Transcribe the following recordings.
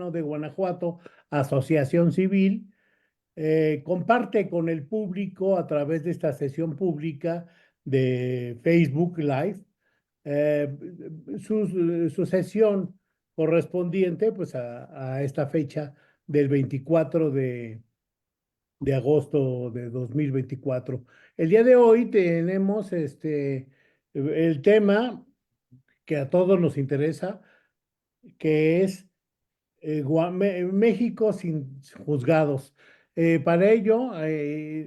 Mexicano de Guanajuato, asociación civil, comparte con el público a través de esta sesión pública de Facebook Live eh, su sesión correspondiente pues a esta fecha del 24 de agosto de 2024. El día de hoy tenemos el tema que a todos nos interesa, que es México sin juzgados. Para ello,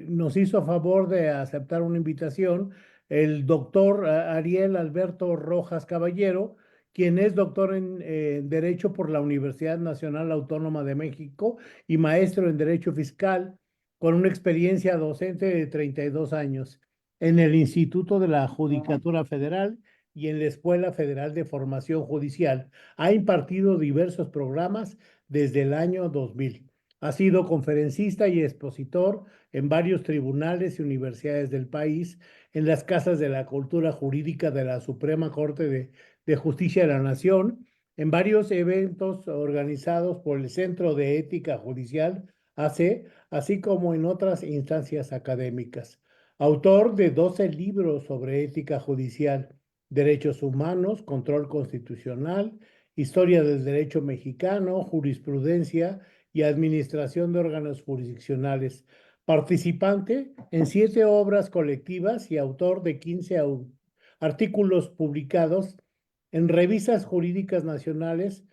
nos hizo favor de aceptar una invitación el doctor Ariel Alberto Rojas Caballero, quien es doctor en Derecho por la Universidad Nacional Autónoma de México y maestro en Derecho Fiscal, con una experiencia docente de 32 años en el Instituto de la Judicatura Federal y en la Escuela Federal de Formación Judicial. Ha impartido diversos programas desde el año 2000. Ha sido conferencista y expositor en varios tribunales y universidades del país, en las casas de la cultura jurídica de la Suprema Corte de Justicia de la Nación, en varios eventos organizados por el Centro de Ética Judicial, AC, así como en otras instancias académicas. Autor de 12 libros sobre ética judicial, derechos humanos, control constitucional, historia del derecho mexicano, jurisprudencia y administración de órganos jurisdiccionales. Participante en 7 obras colectivas y autor de 15 artículos publicados en revistas jurídicas nacionales,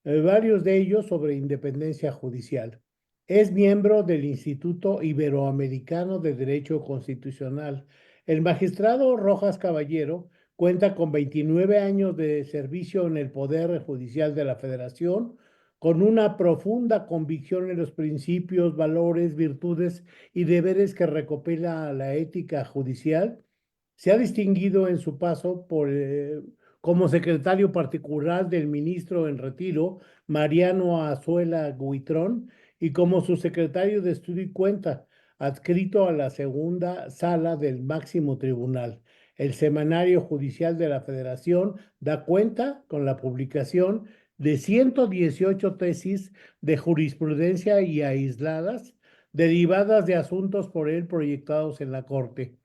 varios de ellos sobre independencia judicial. Es miembro del Instituto Iberoamericano de Derecho Constitucional. El magistrado Rojas Caballero cuenta con 29 años de servicio en el Poder Judicial de la Federación, con una profunda convicción en los principios, valores, virtudes y deberes que recopila la ética judicial. Se ha distinguido en su paso como secretario particular del ministro en retiro, Mariano Azuela Guitrón, y como subsecretario de Estudio y Cuenta, adscrito a la segunda sala del máximo tribunal. El Semanario Judicial de la Federación da cuenta con la publicación de 118 tesis de jurisprudencia y aisladas derivadas de asuntos por él proyectados en la Corte.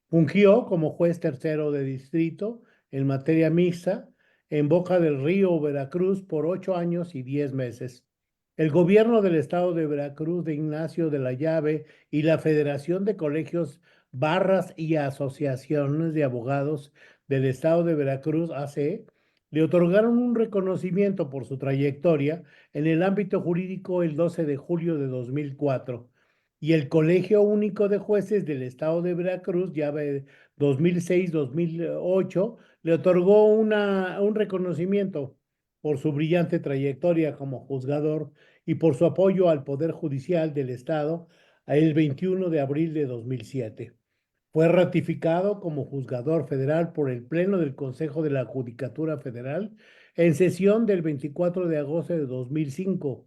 Fungió como juez tercero de distrito en materia mixta en Boca del Río, Veracruz, por 8 años y 10 meses. El gobierno del estado de Veracruz de Ignacio de la Llave y la Federación de Colegios, Barras y Asociaciones de Abogados del estado de Veracruz, AC, le otorgaron un reconocimiento por su trayectoria en el ámbito jurídico el 12 de julio de 2004. Y el Colegio Único de Jueces del Estado de Veracruz, llave 2006-2008, le otorgó un reconocimiento por su brillante trayectoria como juzgador y por su apoyo al Poder Judicial del Estado el 21 de abril de 2007. Fue ratificado como juzgador federal por el Pleno del Consejo de la Judicatura Federal en sesión del 24 de agosto de 2005.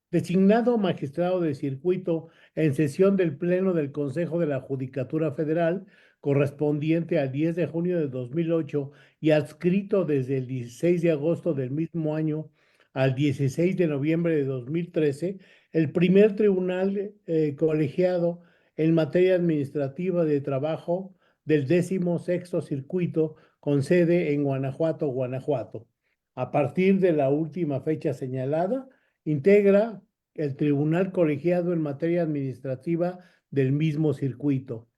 Designado magistrado de circuito en sesión del Pleno del Consejo de la Judicatura Federal, correspondiente al 10 de junio de 2008 y adscrito desde el 16 de agosto del mismo año al 16 de noviembre de 2013, el primer tribunal colegiado en materia administrativa de trabajo del 16º Circuito con sede en Guanajuato, Guanajuato. A partir de la última fecha señalada, integra el tribunal colegiado en materia administrativa del mismo circuito.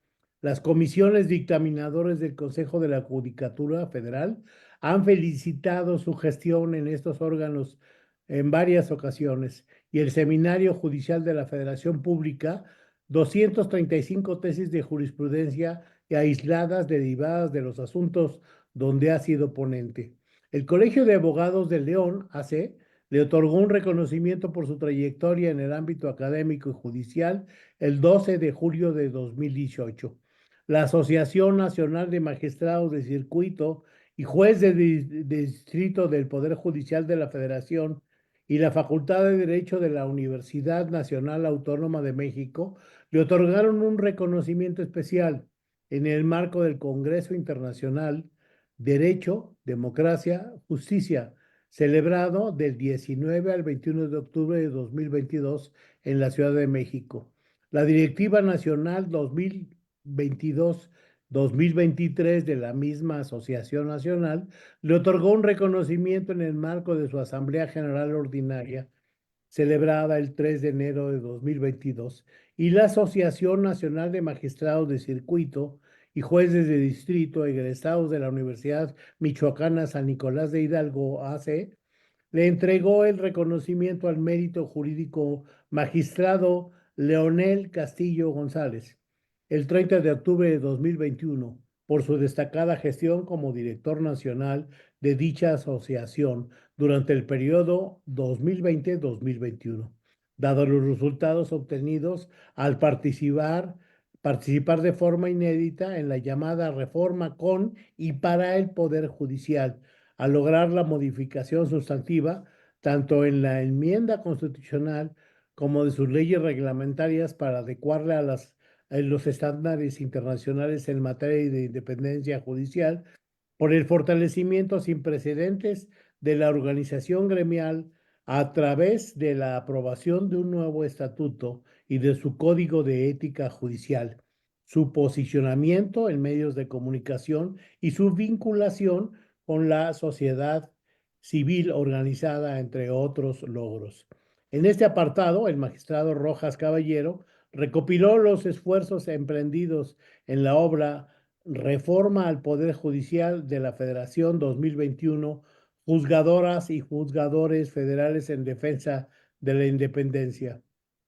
Las comisiones dictaminadores del Consejo de la Judicatura Federal han felicitado su gestión en estos órganos en varias ocasiones y el Seminario Judicial de la Federación Pública 235 tesis de jurisprudencia aisladas derivadas de los asuntos donde ha sido ponente. El Colegio de Abogados de León, AC, le otorgó un reconocimiento por su trayectoria en el ámbito académico y judicial el 12 de julio de 2018. La Asociación Nacional de Magistrados de Circuito y Juez de Distrito del Poder Judicial de la Federación y la Facultad de Derecho de la Universidad Nacional Autónoma de México le otorgaron un reconocimiento especial en el marco del Congreso Internacional Derecho, Democracia, Justicia, celebrado del 19 al 21 de octubre de 2022 en la Ciudad de México. La Directiva Nacional 2022-2023 de la misma Asociación Nacional le otorgó un reconocimiento en el marco de su Asamblea General Ordinaria celebrada el 3 de enero de 2022, y la Asociación Nacional de Magistrados de Circuito y Jueces de Distrito egresados de la Universidad Michoacana San Nicolás de Hidalgo, AC, le entregó el reconocimiento al mérito jurídico magistrado Leonel Castillo González el 30 de octubre de 2021 por su destacada gestión como director nacional de dicha asociación durante el periodo 2020-2021, dado los resultados obtenidos al participar de forma inédita en la llamada reforma con y para el Poder Judicial, a lograr la modificación sustantiva tanto en la enmienda constitucional como de sus leyes reglamentarias para adecuarla a los estándares internacionales en materia de independencia judicial, por el fortalecimiento sin precedentes de la organización gremial a través de la aprobación de un nuevo estatuto y de su código de ética judicial, su posicionamiento en medios de comunicación y su vinculación con la sociedad civil organizada, entre otros logros. En este apartado, el magistrado Rojas Caballero recopiló los esfuerzos emprendidos en la obra Reforma al Poder Judicial de la Federación 2021, Juzgadoras y Juzgadores Federales en Defensa de la Independencia,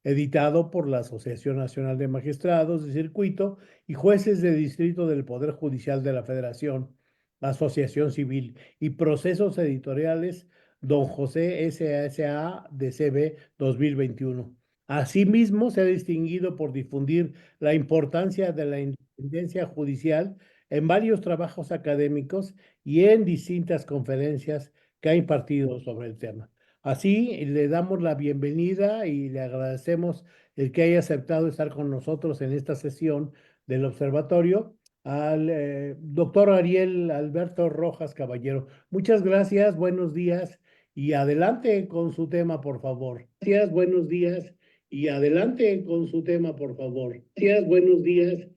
editado por la Asociación Nacional de Magistrados de Circuito y Jueces de Distrito del Poder Judicial de la Federación, Asociación Civil y Procesos Editoriales Don José S.A.S.A. de CB 2021. Asimismo, se ha distinguido por difundir la importancia de la independencia judicial en varios trabajos académicos y en distintas conferencias que ha impartido sobre el tema. Así, le damos la bienvenida y le agradecemos el que haya aceptado estar con nosotros en esta sesión del observatorio al doctor Ariel Alberto Rojas Caballero. Muchas gracias, buenos días y adelante con su tema, por favor. Gracias, buenos días y adelante con su tema, por favor. Gracias, buenos días.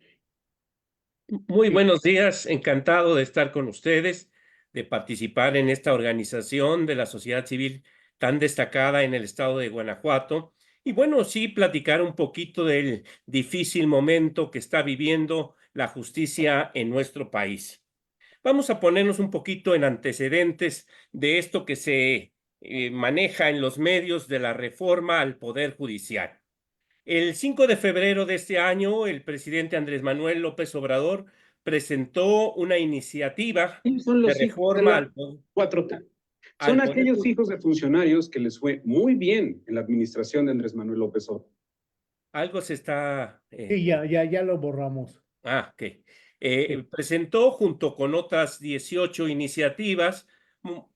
Muy buenos días, encantado de estar con ustedes, de participar en esta organización de la sociedad civil tan destacada en el estado de Guanajuato. Y bueno, sí, platicar un poquito del difícil momento que está viviendo la justicia en nuestro país. Vamos a ponernos un poquito en antecedentes de esto que se maneja en los medios de la reforma al Poder Judicial. El 5 de febrero de este año, el presidente Andrés Manuel López Obrador presentó una iniciativa Son de los hijos de reforma la 4T. al Son Poder aquellos hijos de funcionarios que les fue muy bien en la administración de Andrés Manuel López Obrador. Algo se está... Sí, ya lo borramos. Ok. Sí. Presentó junto con otras 18 iniciativas,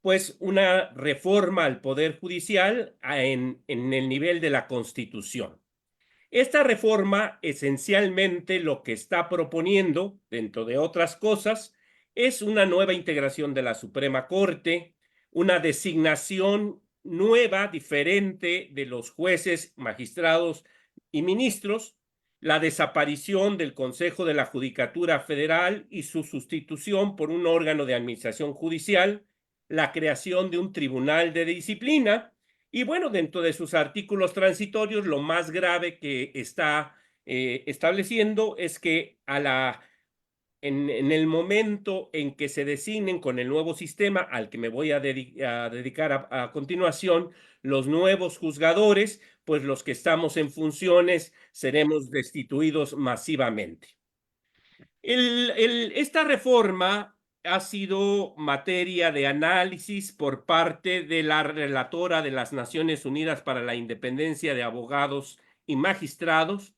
pues una reforma al Poder Judicial en el nivel de la Constitución. Esta reforma, esencialmente, lo que está proponiendo, dentro de otras cosas, es una nueva integración de la Suprema Corte, una designación nueva, diferente de los jueces, magistrados y ministros, la desaparición del Consejo de la Judicatura Federal y su sustitución por un órgano de administración judicial, la creación de un tribunal de disciplina. Y bueno, dentro de sus artículos transitorios, lo más grave que está estableciendo es que en el momento en que se designen con el nuevo sistema al que me voy a dedicar a continuación, los nuevos juzgadores, pues los que estamos en funciones seremos destituidos masivamente. Esta reforma ha sido materia de análisis por parte de la relatora de las Naciones Unidas para la Independencia de Abogados y Magistrados,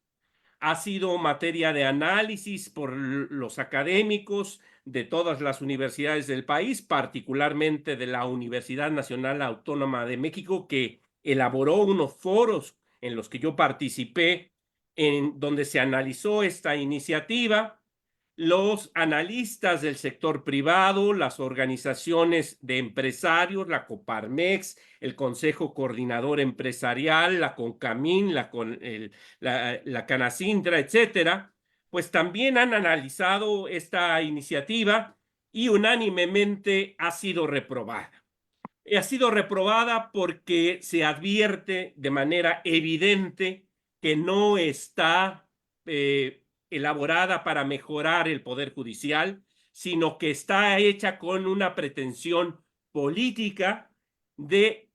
ha sido materia de análisis por los académicos de todas las universidades del país, particularmente de la Universidad Nacional Autónoma de México, que elaboró unos foros en los que yo participé, en donde se analizó esta iniciativa. los analistas del sector privado, las organizaciones de empresarios, la Coparmex, el Consejo Coordinador Empresarial, la CONCAMIN, la Canacintra, etcétera, pues también han analizado esta iniciativa y unánimemente ha sido reprobada. Ha sido reprobada porque se advierte de manera evidente que no está elaborada para mejorar el Poder Judicial, sino que está hecha con una pretensión política de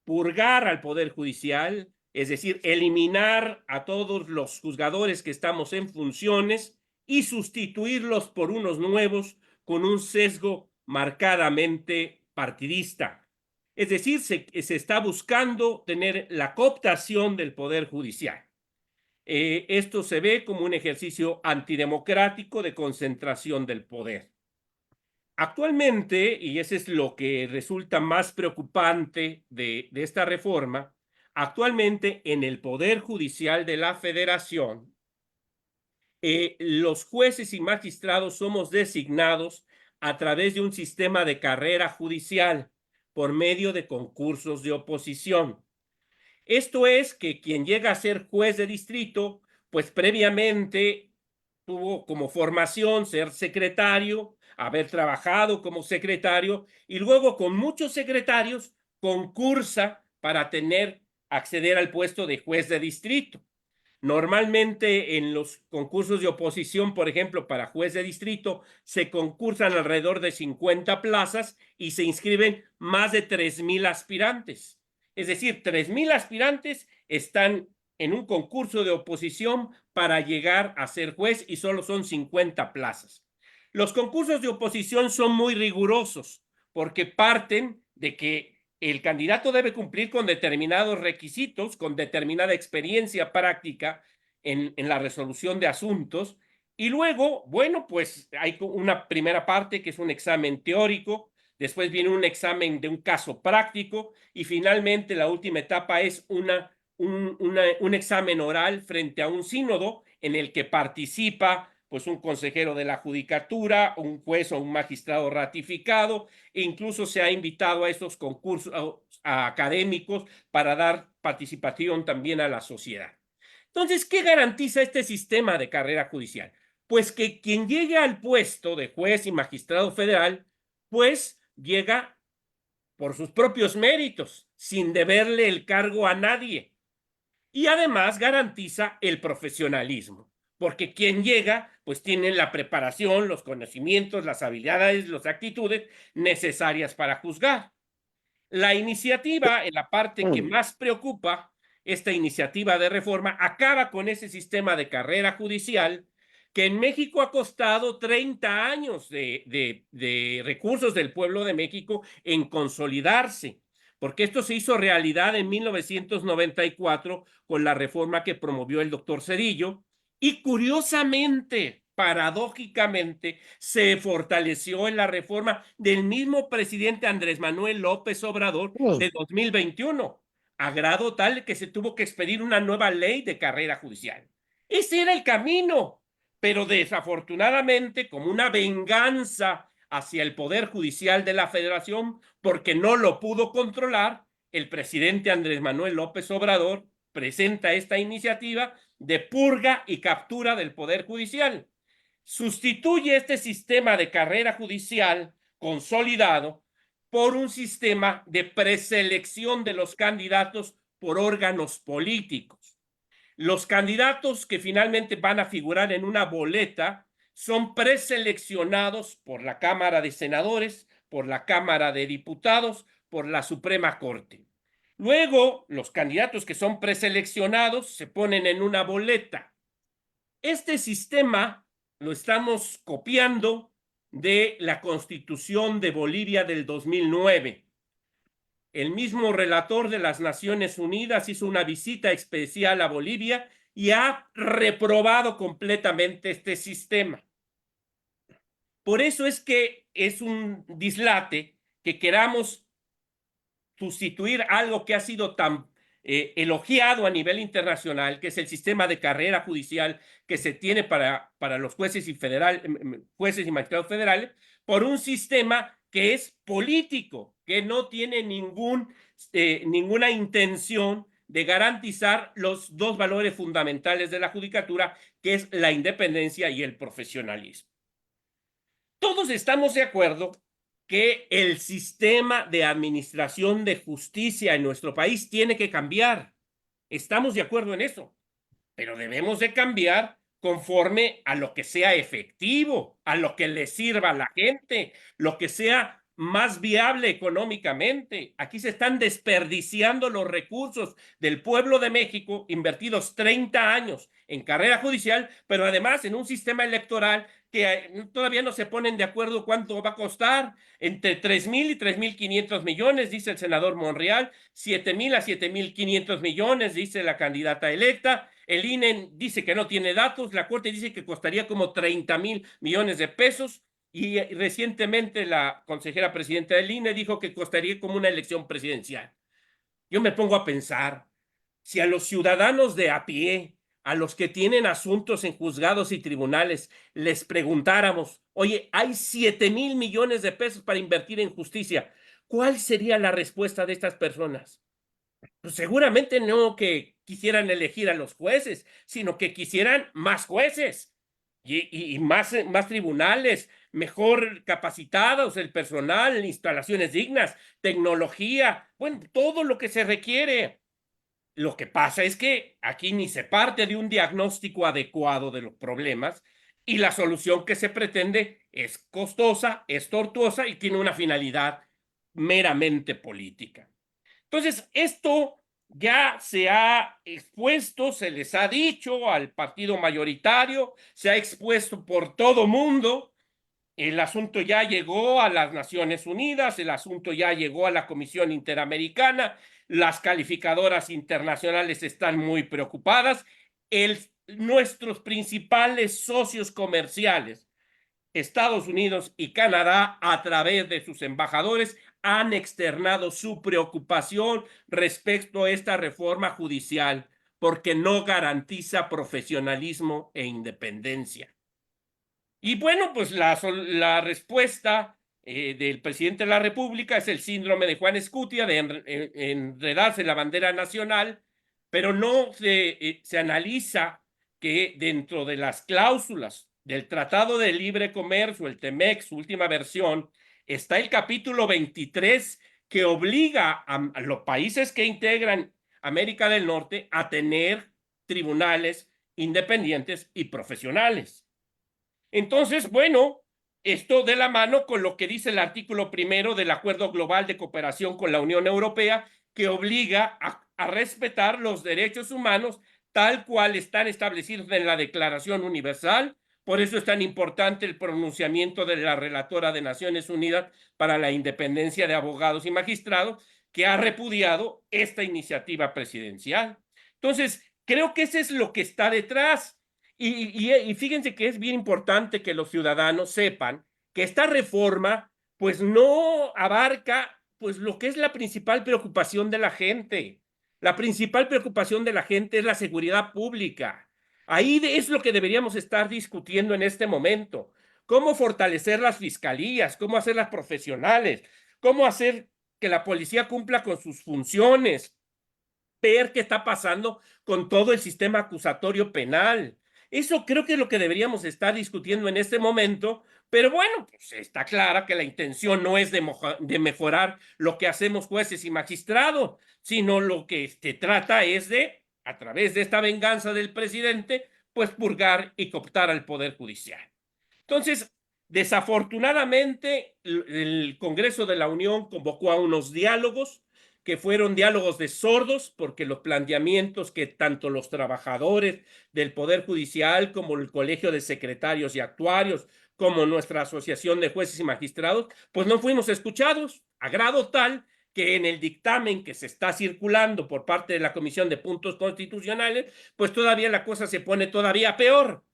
purgar al Poder Judicial, es decir, eliminar a todos los juzgadores que estamos en funciones y sustituirlos por unos nuevos con un sesgo marcadamente partidista. Es decir, se está buscando tener la cooptación del Poder Judicial. Esto se ve como un ejercicio antidemocrático de concentración del poder. Actualmente, y eso es lo que resulta más preocupante de esta reforma, actualmente en el Poder Judicial de la Federación, los jueces y magistrados somos designados a través de un sistema de carrera judicial por medio de concursos de oposición. Esto es que quien llega a ser juez de distrito, pues previamente tuvo como formación ser secretario, haber trabajado como secretario y luego con muchos secretarios concursa para acceder al puesto de juez de distrito. Normalmente en los concursos de oposición, por ejemplo, para juez de distrito, se concursan alrededor de 50 plazas y se inscriben más de 3,000 aspirantes. Es decir, 3,000 aspirantes están en un concurso de oposición para llegar a ser juez y solo son 50 plazas. Los concursos de oposición son muy rigurosos porque parten de que el candidato debe cumplir con determinados requisitos, con determinada experiencia práctica en la resolución de asuntos. Y luego, bueno, pues hay una primera parte que es un examen teórico, después viene un examen de un caso práctico y finalmente la última etapa es un examen oral frente a un sínodo en el que participa pues un consejero de la judicatura, un juez o un magistrado ratificado, e incluso se ha invitado a estos concursos académicos para dar participación también a la sociedad. Entonces, ¿qué garantiza este sistema de carrera judicial? Pues que quien llegue al puesto de juez y magistrado federal, pues llega por sus propios méritos, sin deberle el cargo a nadie. Y además garantiza el profesionalismo, porque quien llega, pues tiene la preparación, los conocimientos, las habilidades, las actitudes necesarias para juzgar. La iniciativa, en la parte que más preocupa, esta iniciativa de reforma, acaba con ese sistema de carrera judicial que en México ha costado 30 años de recursos del pueblo de México en consolidarse, porque esto se hizo realidad en 1994 con la reforma que promovió el doctor Zedillo y curiosamente, paradójicamente, se fortaleció en la reforma del mismo presidente Andrés Manuel López Obrador de 2021, a grado tal que se tuvo que expedir una nueva ley de carrera judicial. Ese era el camino, pero desafortunadamente, como una venganza hacia el Poder Judicial de la Federación, porque no lo pudo controlar, el presidente Andrés Manuel López Obrador presenta esta iniciativa de purga y captura del Poder Judicial. Sustituye este sistema de carrera judicial consolidado por un sistema de preselección de los candidatos por órganos políticos. Los candidatos que finalmente van a figurar en una boleta son preseleccionados por la Cámara de Senadores, por la Cámara de Diputados, por la Suprema Corte. Luego, los candidatos que son preseleccionados se ponen en una boleta. Este sistema lo estamos copiando de la Constitución de Bolivia del 2009. El mismo relator de las Naciones Unidas hizo una visita especial a Bolivia y ha reprobado completamente este sistema. Por eso es que es un dislate que queramos sustituir algo que ha sido tan elogiado a nivel internacional, que es el sistema de carrera judicial que se tiene para los jueces jueces y magistrados federales, por un sistema que es político, que no tiene ninguna intención de garantizar los dos valores fundamentales de la judicatura, que es la independencia y el profesionalismo. Todos estamos de acuerdo que el sistema de administración de justicia en nuestro país tiene que cambiar. Estamos de acuerdo en eso, pero debemos de cambiar conforme a lo que sea efectivo, a lo que le sirva a la gente, lo que sea más viable económicamente. Aquí se están desperdiciando los recursos del pueblo de México, invertidos 30 años en carrera judicial, pero además en un sistema electoral que todavía no se ponen de acuerdo cuánto va a costar, entre 3,000 y 3,500 millones, dice el senador Monreal, 7,000 a 7,500 millones, dice la candidata electa. El INE dice que no tiene datos, la Corte dice que costaría como 30,000 millones de pesos, y recientemente la consejera presidenta del INE dijo que costaría como una elección presidencial. Yo me pongo a pensar, si a los ciudadanos de a pie, a los que tienen asuntos en juzgados y tribunales, les preguntáramos, oye, hay 7,000 millones de pesos para invertir en justicia, ¿cuál sería la respuesta de estas personas? Pues seguramente no que quisieran elegir a los jueces, sino que quisieran más jueces y más tribunales, mejor capacitados, el personal, instalaciones dignas, tecnología, bueno, todo lo que se requiere. Lo que pasa es que aquí ni se parte de un diagnóstico adecuado de los problemas, y la solución que se pretende es costosa, es tortuosa y tiene una finalidad meramente política. Entonces, esto ya se ha expuesto, se les ha dicho al partido mayoritario, se ha expuesto por todo mundo. El asunto ya llegó a las Naciones Unidas, el asunto ya llegó a la Comisión Interamericana, las calificadoras internacionales están muy preocupadas. Nuestros principales socios comerciales, Estados Unidos y Canadá, a través de sus embajadores, han externado su preocupación respecto a esta reforma judicial, porque no garantiza profesionalismo e independencia. Y bueno, pues la respuesta del presidente de la República es el síndrome de Juan Escutia, de enredarse la bandera nacional, pero no se analiza que dentro de las cláusulas del Tratado de Libre Comercio, el TEMEC, su última versión, está el capítulo 23, que obliga a los países que integran América del Norte a tener tribunales independientes y profesionales. Entonces, bueno, esto de la mano con lo que dice el artículo 1 del Acuerdo Global de Cooperación con la Unión Europea, que obliga a respetar los derechos humanos tal cual están establecidos en la Declaración Universal. Por eso es tan importante el pronunciamiento de la relatora de Naciones Unidas para la Independencia de Abogados y Magistrados, que ha repudiado esta iniciativa presidencial. Entonces, creo que eso es lo que está detrás. Y fíjense que es bien importante que los ciudadanos sepan que esta reforma pues no abarca pues lo que es la principal preocupación de la gente. La principal preocupación de la gente es la seguridad pública. Ahí es lo que deberíamos estar discutiendo en este momento. Cómo fortalecer las fiscalías, cómo hacerlas profesionales, cómo hacer que la policía cumpla con sus funciones, ver qué está pasando con todo el sistema acusatorio penal. Eso creo que es lo que deberíamos estar discutiendo en este momento, pero bueno, pues está clara que la intención no es de mejorar lo que hacemos jueces y magistrados, sino lo que se trata es de, a través de esta venganza del presidente, pues purgar y cooptar al Poder Judicial. Entonces, desafortunadamente, el Congreso de la Unión convocó a unos diálogos que fueron diálogos de sordos, porque los planteamientos que tanto los trabajadores del Poder Judicial como el Colegio de Secretarios y Actuarios, como nuestra Asociación de Jueces y Magistrados, pues no fuimos escuchados, a grado tal que en el dictamen que se está circulando por parte de la Comisión de Puntos Constitucionales, pues todavía la cosa se pone todavía peor,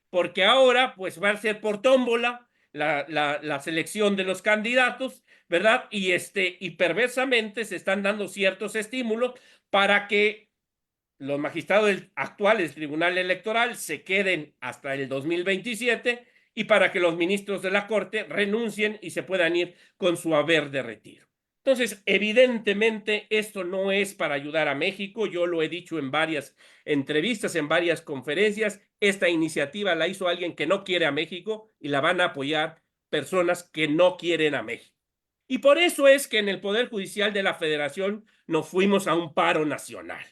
porque ahora pues va a ser por tómbola la selección de los candidatos, ¿verdad? Y perversamente se están dando ciertos estímulos para que los magistrados actuales del Tribunal Electoral se queden hasta el 2027 y para que los ministros de la Corte renuncien y se puedan ir con su haber de retiro. Entonces, evidentemente, esto no es para ayudar a México. Yo lo he dicho en varias entrevistas, en varias conferencias. Esta iniciativa la hizo alguien que no quiere a México y la van a apoyar personas que no quieren a México. Y por eso es que en el Poder Judicial de la Federación nos fuimos a un paro nacional.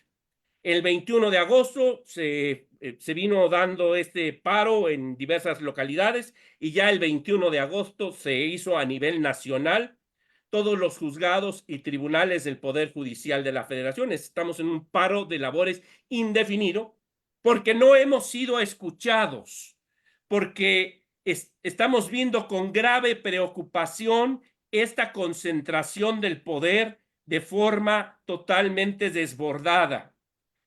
El 21 de agosto se vino dando este paro en diversas localidades y ya el 21 de agosto se hizo a nivel nacional. Todos los juzgados y tribunales del Poder Judicial de la Federación estamos en un paro de labores indefinido porque no hemos sido escuchados, porque estamos viendo con grave preocupación esta concentración del poder de forma totalmente desbordada.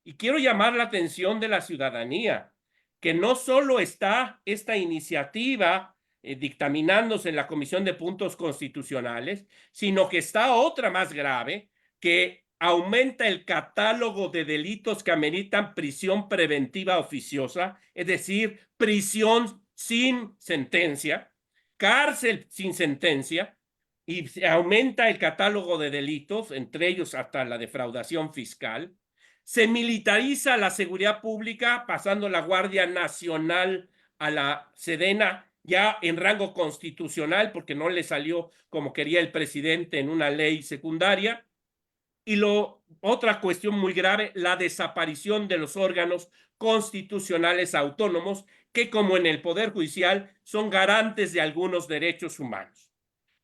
Y quiero llamar la atención de la ciudadanía, que no solo está esta iniciativa dictaminándose en la Comisión de Puntos Constitucionales, sino que está otra más grave, que aumenta el catálogo de delitos que ameritan prisión preventiva oficiosa, es decir, prisión sin sentencia, cárcel sin sentencia, y se aumenta el catálogo de delitos, entre ellos hasta la defraudación fiscal. Se militariza la seguridad pública, pasando la Guardia Nacional a la Sedena, ya en rango constitucional, porque no le salió como quería el presidente en una ley secundaria. Y otra cuestión muy grave, la desaparición de los órganos constitucionales autónomos, que como en el Poder Judicial son garantes de algunos derechos humanos.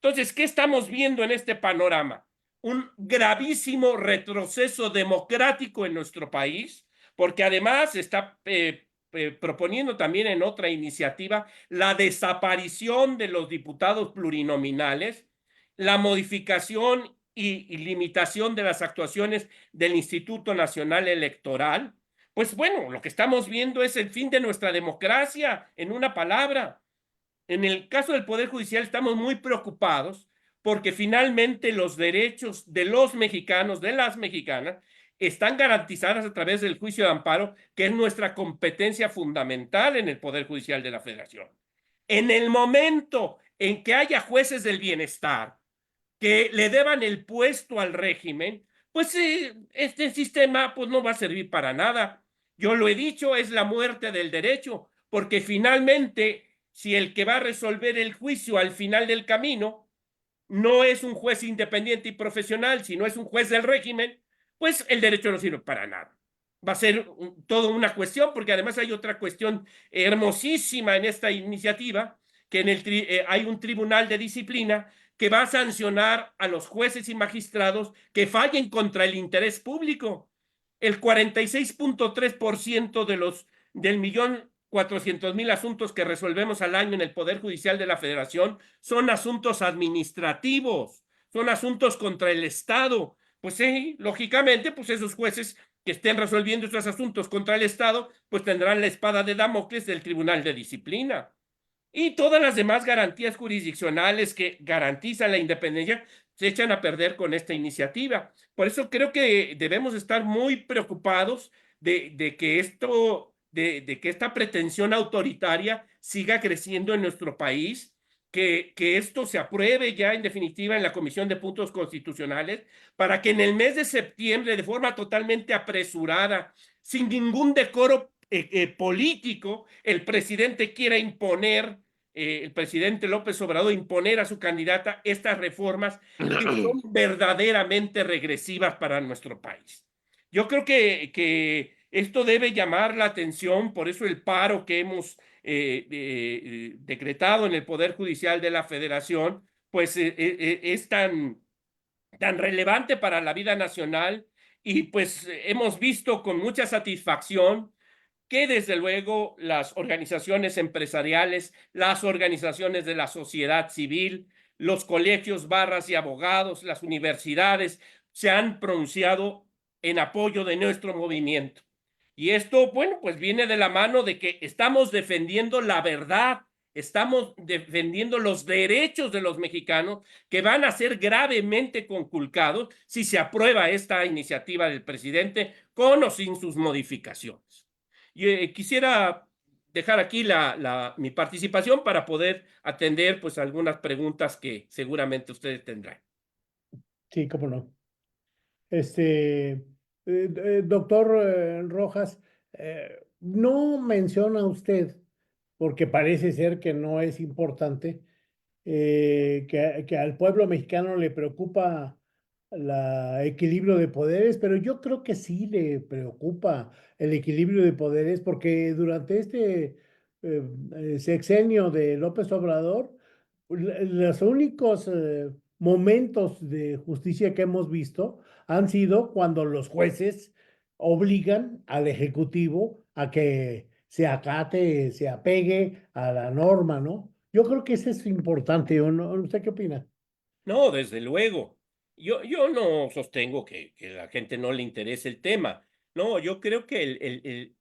Entonces, ¿qué estamos viendo en este panorama? Un gravísimo retroceso democrático en nuestro país, porque además está proponiendo también en otra iniciativa la desaparición de los diputados plurinominales, la modificación y limitación de las actuaciones del Instituto Nacional Electoral. Pues bueno, lo que estamos viendo es el fin de nuestra democracia, en una palabra. En el caso del Poder Judicial estamos muy preocupados porque finalmente los derechos de los mexicanos, de las mexicanas, están garantizadas a través del juicio de amparo, que es nuestra competencia fundamental en el Poder Judicial de la Federación. En el momento en que haya jueces del bienestar que le deban el puesto al régimen, pues este sistema pues, no va a servir para nada. Yo lo he dicho, es la muerte del derecho, porque finalmente, si el que va a resolver el juicio al final del camino no es un juez independiente y profesional, sino es un juez del régimen, pues el derecho no sirve para nada. Va a ser toda una cuestión, porque además hay otra cuestión hermosísima en esta iniciativa, que hay un tribunal de disciplina que va a sancionar a los jueces y magistrados que fallen contra el interés público. El 46.3% del 1.400.000 asuntos que resolvemos al año en el Poder Judicial de la Federación son asuntos administrativos, son asuntos contra el Estado. Pues sí, lógicamente, pues esos jueces que estén resolviendo estos asuntos contra el Estado, pues tendrán la espada de Damocles del Tribunal de Disciplina. Y todas las demás garantías jurisdiccionales que garantizan la independencia se echan a perder con esta iniciativa. Por eso creo que debemos estar muy preocupados de que esta pretensión autoritaria siga creciendo en nuestro país, que esto se apruebe ya en definitiva en la Comisión de Puntos Constitucionales, para que en el mes de septiembre, de forma totalmente apresurada, sin ningún decoro político, el presidente quiera imponer, el presidente López Obrador imponer a su candidata estas reformas que son verdaderamente regresivas para nuestro país. Yo creo que esto debe llamar la atención, por eso el paro que hemos decretado en el Poder Judicial de la Federación, pues es tan relevante para la vida nacional, y pues hemos visto con mucha satisfacción que desde luego las organizaciones empresariales, las organizaciones de la sociedad civil, los colegios, barras y abogados, las universidades se han pronunciado en apoyo de nuestro movimiento. Y esto, bueno, pues viene de la mano de que estamos defendiendo la verdad estamos defendiendo los derechos de los mexicanos que van a ser gravemente conculcados si se aprueba esta iniciativa del presidente con o sin sus modificaciones. Y quisiera dejar aquí mi participación para poder atender pues algunas preguntas que seguramente ustedes tendrán. Sí, cómo no. Doctor Rojas, no menciona usted, porque parece ser que no es importante, que al pueblo mexicano le preocupa el equilibrio de poderes, pero yo creo que sí le preocupa el equilibrio de poderes, porque durante sexenio de López Obrador, los únicos momentos de justicia que hemos visto han sido cuando los jueces obligan al Ejecutivo a que se acate, se apegue a la norma, ¿no? Yo creo que eso es importante, ¿o no? ¿Usted qué opina? No, desde luego. Yo no sostengo que a la gente no le interese el tema. No, yo creo que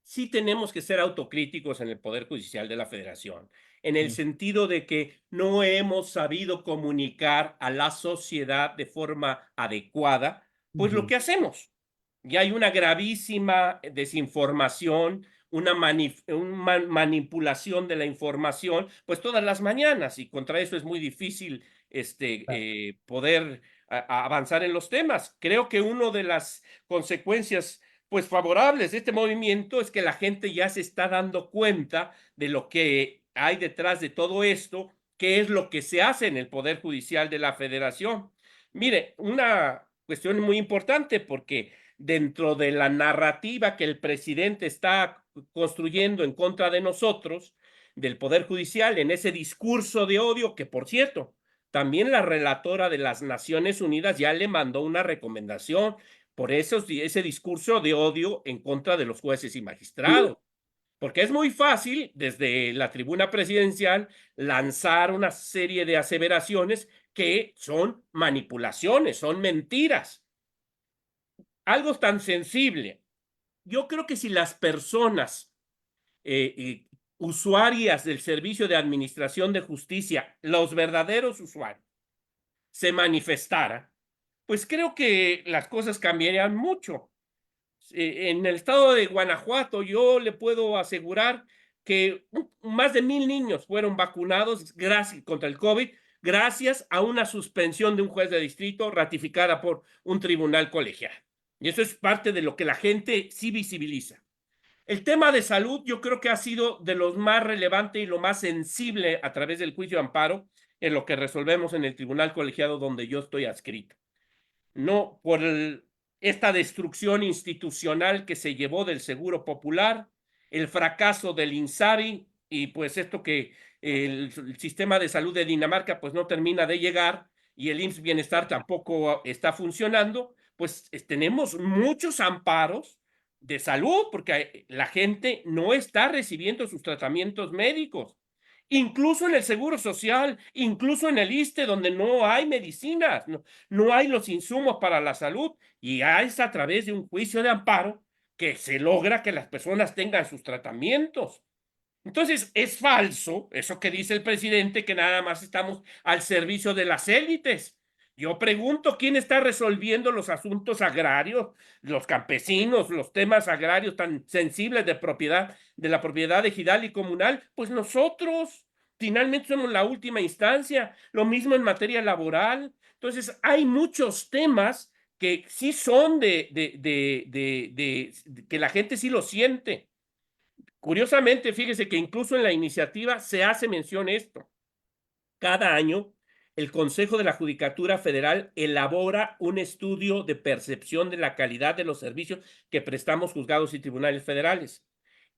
sí tenemos que ser autocríticos en el Poder Judicial de la Federación, en el Mm, sentido de que no hemos sabido comunicar a la sociedad de forma adecuada, pues lo ujú, que hacemos. Y hay una gravísima desinformación, una manipulación de la información, pues todas las mañanas, y contra eso es muy difícil claro. poder avanzar en los temas. Creo que una de las consecuencias pues favorables de este movimiento es que la gente ya se está dando cuenta de lo que hay detrás de todo esto, qué es lo que se hace en el Poder Judicial de la Federación. Mire, una cuestión muy importante porque dentro de la narrativa que el presidente está construyendo en contra de nosotros, del Poder Judicial, en ese discurso de odio, que por cierto, también la relatora de las Naciones Unidas ya le mandó una recomendación por ese discurso de odio en contra de los jueces y magistrados. Porque es muy fácil desde la tribuna presidencial lanzar una serie de aseveraciones que son manipulaciones, son mentiras. Algo tan sensible. Yo creo que si las personas usuarias del servicio de administración de justicia, los verdaderos usuarios, se manifestara, pues creo que las cosas cambiarían mucho. En el estado de Guanajuato, yo le puedo asegurar que más de 1,000 niños fueron vacunados contra el COVID gracias a una suspensión de un juez de distrito ratificada por un tribunal colegial. Y eso es parte de lo que la gente sí visibiliza. El tema de salud yo creo que ha sido de los más relevantes y lo más sensible a través del juicio de amparo en lo que resolvemos en el tribunal colegiado donde yo estoy adscrito. No por esta destrucción institucional que se llevó del Seguro Popular, el fracaso del INSABI y pues esto que el sistema de salud de Dinamarca pues no termina de llegar y el IMSS Bienestar tampoco está funcionando, pues tenemos muchos amparos de salud porque la gente no está recibiendo sus tratamientos médicos. Incluso en el Seguro Social, incluso en el ISSSTE, donde no hay medicinas, no hay los insumos para la salud, y es a través de un juicio de amparo que se logra que las personas tengan sus tratamientos. Entonces, es falso eso que dice el presidente, que nada más estamos al servicio de las élites. Yo pregunto, ¿quién está resolviendo los asuntos agrarios, los campesinos, los temas agrarios tan sensibles de propiedad, de la propiedad ejidal y comunal? Pues nosotros, finalmente somos la última instancia. Lo mismo en materia laboral. Entonces, hay muchos temas que sí son que la gente sí lo siente. Curiosamente, fíjese que incluso en la iniciativa se hace mención esto. Cada año, el Consejo de la Judicatura Federal elabora un estudio de percepción de la calidad de los servicios que prestamos juzgados y tribunales federales.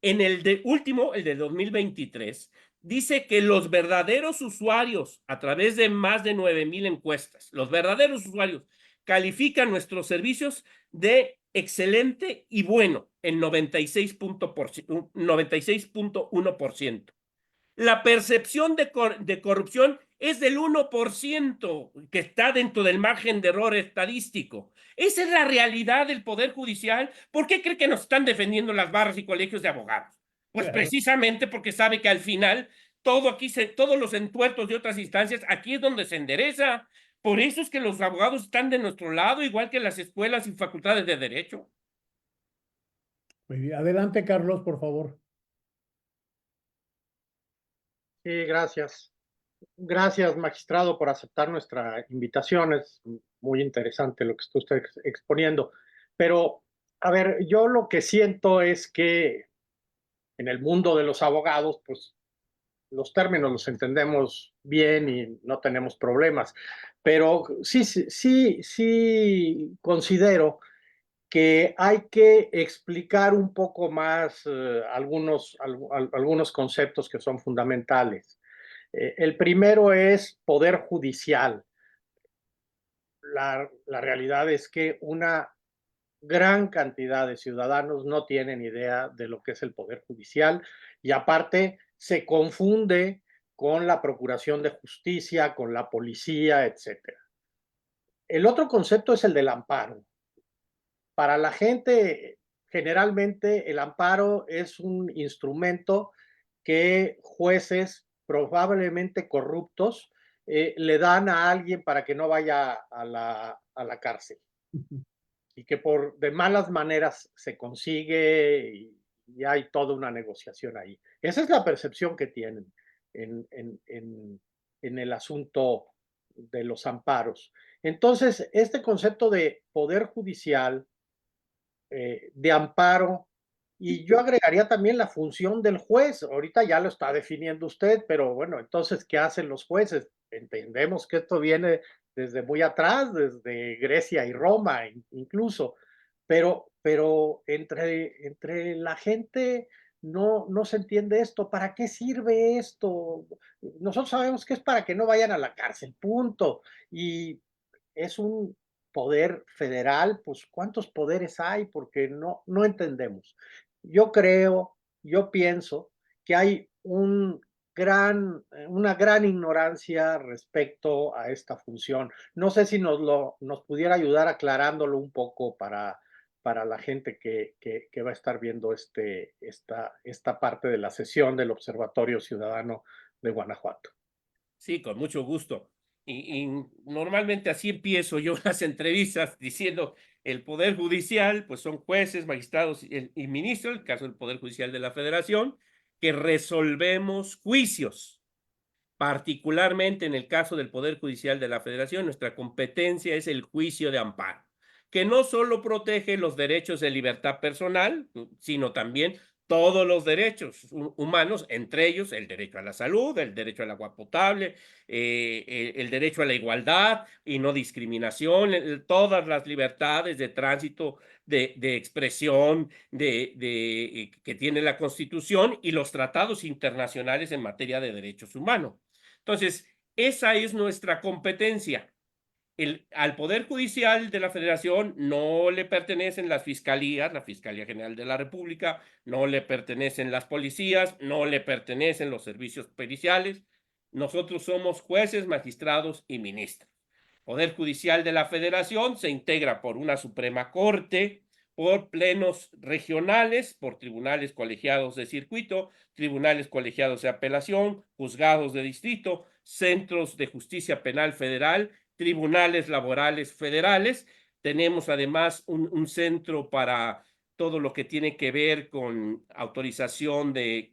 En último, el de 2023, dice que los verdaderos usuarios, a través de más de 9,000 encuestas, los verdaderos usuarios califican nuestros servicios de excelente y bueno en 96.1%. La percepción de corrupción es del 1%, que está dentro del margen de error estadístico. Esa es la realidad del Poder Judicial. ¿Por qué cree que nos están defendiendo las barras y colegios de abogados? Pues Claro. precisamente porque sabe que al final Todo aquí, todos los entuertos de otras instancias, aquí es donde se endereza. Por eso es que los abogados están de nuestro lado, igual que las escuelas y facultades de derecho. Muy bien. Adelante, Carlos, por favor. Sí, gracias. Gracias, magistrado, por aceptar nuestra invitación. Es muy interesante lo que está usted exponiendo. Pero, a ver, yo lo que siento es que en el mundo de los abogados, pues los términos los entendemos bien y no tenemos problemas. Pero sí considero que hay que explicar un poco más algunos conceptos que son fundamentales. El primero es poder judicial. La realidad es que una gran cantidad de ciudadanos no tienen idea de lo que es el poder judicial y aparte se confunde con la procuración de justicia, con la policía, etcétera. El otro concepto es el del amparo. Para la gente, generalmente el amparo es un instrumento que jueces probablemente corruptos le dan a alguien para que no vaya a la cárcel y que por de malas maneras se consigue y hay toda una negociación ahí. Esa es la percepción que tienen en el asunto de los amparos. Entonces, este concepto de poder judicial, de amparo, y yo agregaría también la función del juez. Ahorita ya lo está definiendo usted, pero bueno, entonces, ¿qué hacen los jueces? Entendemos que esto viene desde muy atrás, desde Grecia y Roma incluso, pero entre la gente no se entiende esto. ¿Para qué sirve esto? Nosotros sabemos que es para que no vayan a la cárcel, punto. Y es un poder federal, pues ¿cuántos poderes hay? Porque no entendemos. Yo creo, yo pienso que hay una gran ignorancia respecto a esta función. No sé si nos pudiera ayudar aclarándolo un poco para la gente que va a estar viendo esta parte de la sesión del Observatorio Ciudadano de Guanajuato. Sí, con mucho gusto. Y normalmente así empiezo yo las entrevistas diciendo, el Poder Judicial, pues son jueces, magistrados y ministros, el caso del Poder Judicial de la Federación, que resolvemos juicios. Particularmente en el caso del Poder Judicial de la Federación, nuestra competencia es el juicio de amparo, que no solo protege los derechos de libertad personal, sino también todos los derechos humanos, entre ellos el derecho a la salud, el derecho al agua potable, el derecho a la igualdad y no discriminación, todas las libertades de tránsito, de expresión que tiene la Constitución y los tratados internacionales en materia de derechos humanos. Entonces, esa es nuestra competencia. Al Poder Judicial de la Federación no le pertenecen las fiscalías, la Fiscalía General de la República, no le pertenecen las policías, no le pertenecen los servicios periciales. Nosotros somos jueces, magistrados y ministros. Poder Judicial de la Federación se integra por una Suprema Corte, por plenos regionales, por tribunales colegiados de circuito, tribunales colegiados de apelación, juzgados de distrito, centros de justicia penal federal, tribunales laborales federales. Tenemos además un centro para todo lo que tiene que ver con autorización de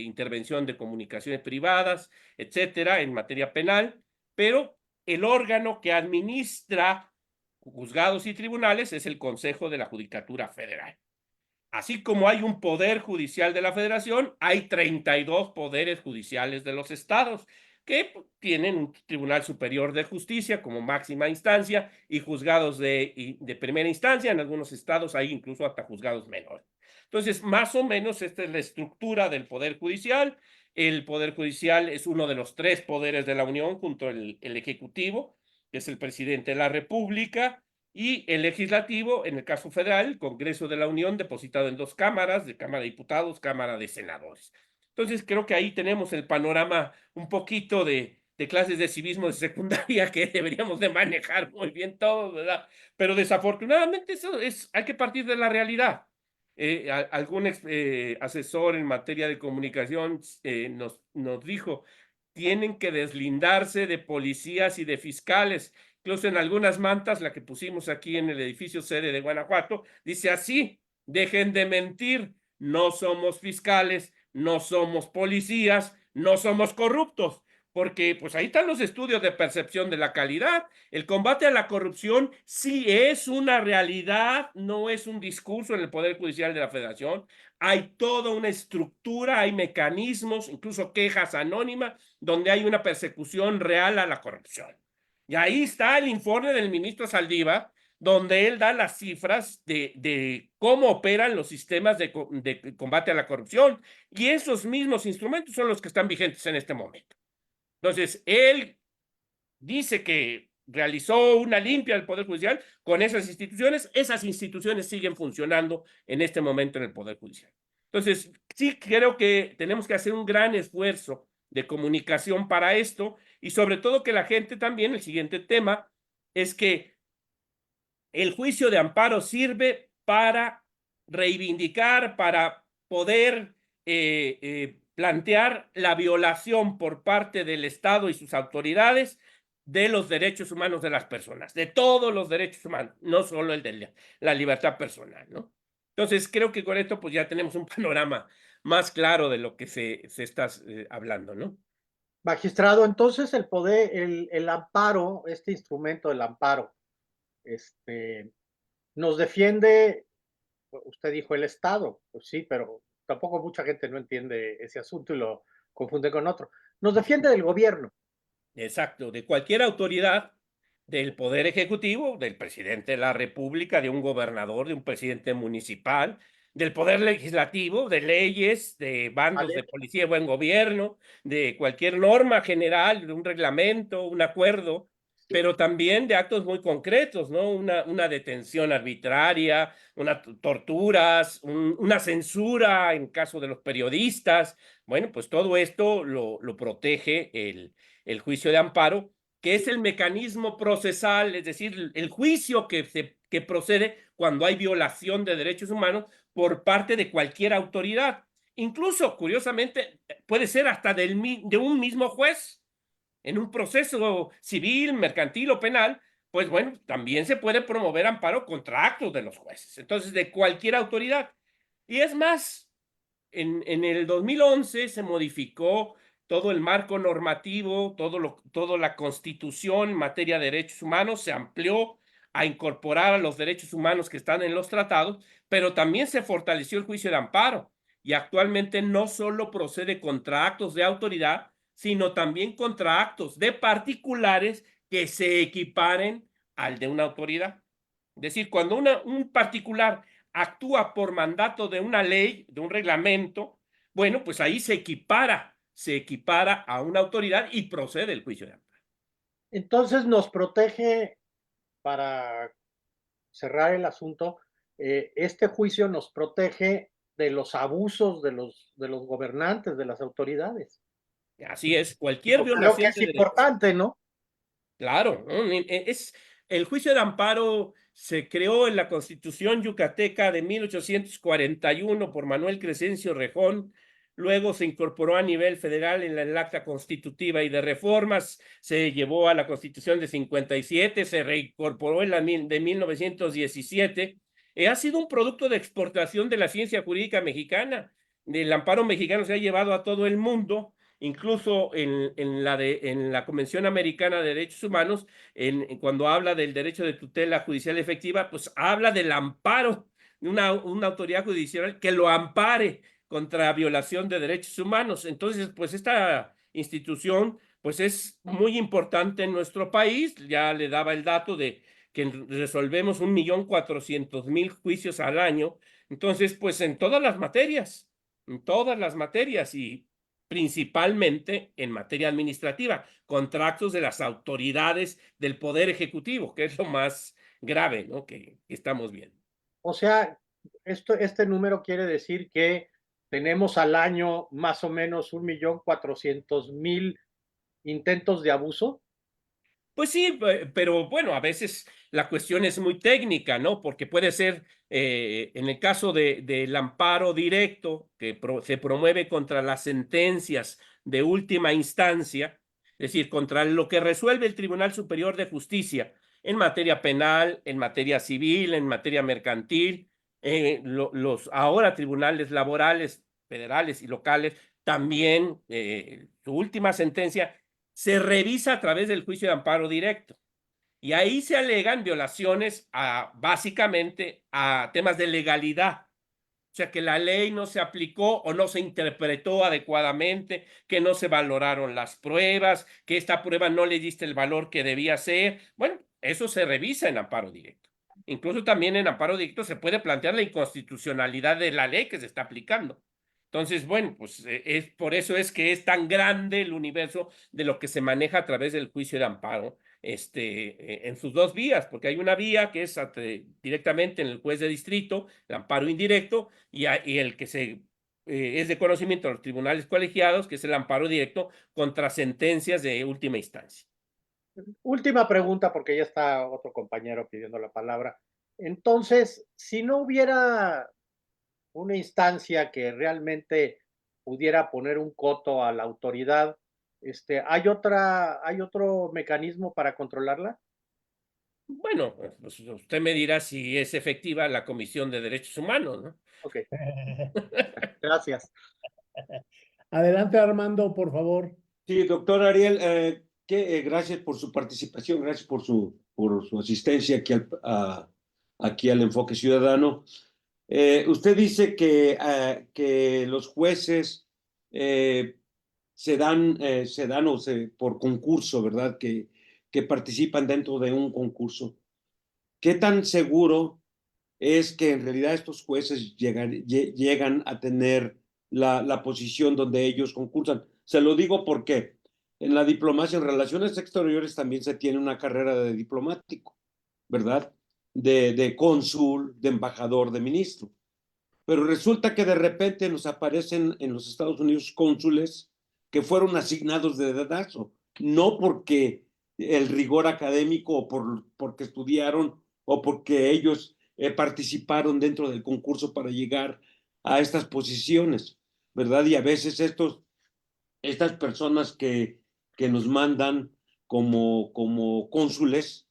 intervención de comunicaciones privadas, etcétera, en materia penal, pero el órgano que administra juzgados y tribunales es el Consejo de la Judicatura Federal. Así como hay un poder judicial de la Federación, hay 32 poderes judiciales de los estados que tienen un Tribunal Superior de Justicia como máxima instancia y juzgados de primera instancia. En algunos estados hay incluso hasta juzgados menores. Entonces, más o menos esta es la estructura del Poder Judicial. El Poder Judicial es uno de los 3 poderes de la Unión junto al Ejecutivo, que es el presidente de la República, y el legislativo, en el caso federal, el Congreso de la Unión, depositado en 2 cámaras, de Cámara de Diputados, Cámara de Senadores. Entonces, creo que ahí tenemos el panorama un poquito de clases de civismo de secundaria que deberíamos de manejar muy bien todos, ¿verdad? Pero desafortunadamente eso hay que partir de la realidad. algún asesor en materia de comunicación nos dijo, tienen que deslindarse de policías y de fiscales. Incluso en algunas mantas, la que pusimos aquí en el edificio sede de Guanajuato, dice así: dejen de mentir, no somos fiscales, no somos policías, no somos corruptos, porque pues ahí están los estudios de percepción de la calidad. El combate a la corrupción sí es una realidad, no es un discurso en el Poder Judicial de la Federación. Hay toda una estructura, hay mecanismos, incluso quejas anónimas, donde hay una persecución real a la corrupción. Y ahí está el informe del ministro Saldívar, donde él da las cifras de cómo operan los sistemas de combate a la corrupción. Y esos mismos instrumentos son los que están vigentes en este momento. Entonces, él dice que realizó una limpia del Poder Judicial con esas instituciones siguen funcionando en este momento en el Poder Judicial. Entonces, sí creo que tenemos que hacer un gran esfuerzo de comunicación para esto y sobre todo que la gente también, el siguiente tema, es que el juicio de amparo sirve para reivindicar, para poder plantear la violación por parte del Estado y sus autoridades de los derechos humanos de las personas, de todos los derechos humanos, no solo el de la libertad personal, ¿no? Entonces, creo que con esto pues ya tenemos un panorama más claro de lo que se está hablando, ¿no? Magistrado, entonces el poder, el amparo, este instrumento del amparo, nos defiende, usted dijo el Estado, pues sí, pero tampoco mucha gente no entiende ese asunto y lo confunde con otro. Nos defiende del gobierno. Exacto, de cualquier autoridad del Poder Ejecutivo, del presidente de la República, de un gobernador, de un presidente municipal, del Poder Legislativo, de leyes, de bandos ¿Vale? de policía de buen gobierno, de cualquier norma general, de un reglamento, un acuerdo, pero también de actos muy concretos, ¿no? Una detención arbitraria, torturas, una censura en caso de los periodistas. Bueno, pues todo esto lo protege el juicio de amparo, que es el mecanismo procesal, es decir, el juicio que procede cuando hay violación de derechos humanos por parte de cualquier autoridad. Incluso, curiosamente, puede ser hasta de un mismo juez. En un proceso civil, mercantil o penal, pues bueno, también se puede promover amparo contra actos de los jueces. Entonces, de cualquier autoridad. Y es más, en el 2011 se modificó todo el marco normativo, toda la constitución en materia de derechos humanos, se amplió a incorporar a los derechos humanos que están en los tratados, pero también se fortaleció el juicio de amparo y actualmente no solo procede contra actos de autoridad, sino también contra actos de particulares que se equiparen al de una autoridad. Es decir, cuando un particular actúa por mandato de una ley, de un reglamento, bueno, pues ahí se equipara a una autoridad y procede el juicio de amparo. Entonces nos protege, para cerrar el asunto, este juicio nos protege de los abusos de los gobernantes, de las autoridades. Así es, cualquier Yo creo que violación es de derechos. importante, ¿no? Claro, ¿no? El juicio de amparo se creó en la Constitución yucateca de 1841 por Manuel Crescencio Rejón, luego se incorporó a nivel federal en el Acta Constitutiva y de Reformas, se llevó a la Constitución de 57, se reincorporó en la de 1917. Ha sido un producto de exportación de la ciencia jurídica mexicana. El amparo mexicano se ha llevado a todo el mundo. Incluso en la Convención Americana de Derechos Humanos, cuando habla del derecho de tutela judicial efectiva, pues habla del amparo de una autoridad judicial que lo ampare contra violación de derechos humanos. Entonces, pues esta institución pues es muy importante en nuestro país. Ya le daba el dato de que resolvemos 1.400.000 juicios al año. Entonces, pues en todas las materias, y principalmente en materia administrativa, contra actos de las autoridades del Poder Ejecutivo, que es lo más grave, ¿no? que estamos viendo. O sea, este número quiere decir que tenemos al año más o menos 1.400.000 intentos de abuso. Pues sí, pero bueno, a veces la cuestión es muy técnica, ¿no? Porque puede ser, en el caso del amparo directo que se promueve contra las sentencias de última instancia, es decir, contra lo que resuelve el Tribunal Superior de Justicia en materia penal, en materia civil, en materia mercantil, los ahora tribunales laborales, federales y locales, también su última sentencia se revisa a través del juicio de amparo directo. Y ahí se alegan violaciones básicamente a temas de legalidad. O sea, que la ley no se aplicó o no se interpretó adecuadamente, que no se valoraron las pruebas, que esta prueba no le diste el valor que debía ser. Bueno, eso se revisa en amparo directo. Incluso también en amparo directo se puede plantear la inconstitucionalidad de la ley que se está aplicando. Entonces, bueno, pues por eso es que es tan grande el universo de lo que se maneja a través del juicio de amparo en sus dos vías, porque hay una vía que es directamente en el juez de distrito, el amparo indirecto, y el que es de conocimiento de los tribunales colegiados, que es el amparo directo contra sentencias de última instancia. Última pregunta, porque ya está otro compañero pidiendo la palabra. Entonces, si no hubiera una instancia que realmente pudiera poner un coto a la autoridad, ¿hay otro mecanismo para controlarla? Bueno, pues usted me dirá si es efectiva la Comisión de Derechos Humanos, ¿no? Ok, gracias. Adelante, Armando, por favor. Sí, doctor Ariel, gracias por su participación, gracias por su asistencia aquí al Enfoque Ciudadano. Usted dice que los jueces se dan por concurso, ¿verdad? Que participan dentro de un concurso. ¿Qué tan seguro es que en realidad estos jueces llegan a tener la posición donde ellos concursan? Se lo digo porque en la diplomacia, en relaciones exteriores, también se tiene una carrera de diplomático, ¿verdad? De cónsul, de embajador, de ministro. Pero resulta que de repente nos aparecen en los Estados Unidos cónsules que fueron asignados de dedazo, no porque el rigor académico o porque estudiaron o porque ellos participaron dentro del concurso para llegar a estas posiciones, ¿verdad? Y a veces estas personas que nos mandan como cónsules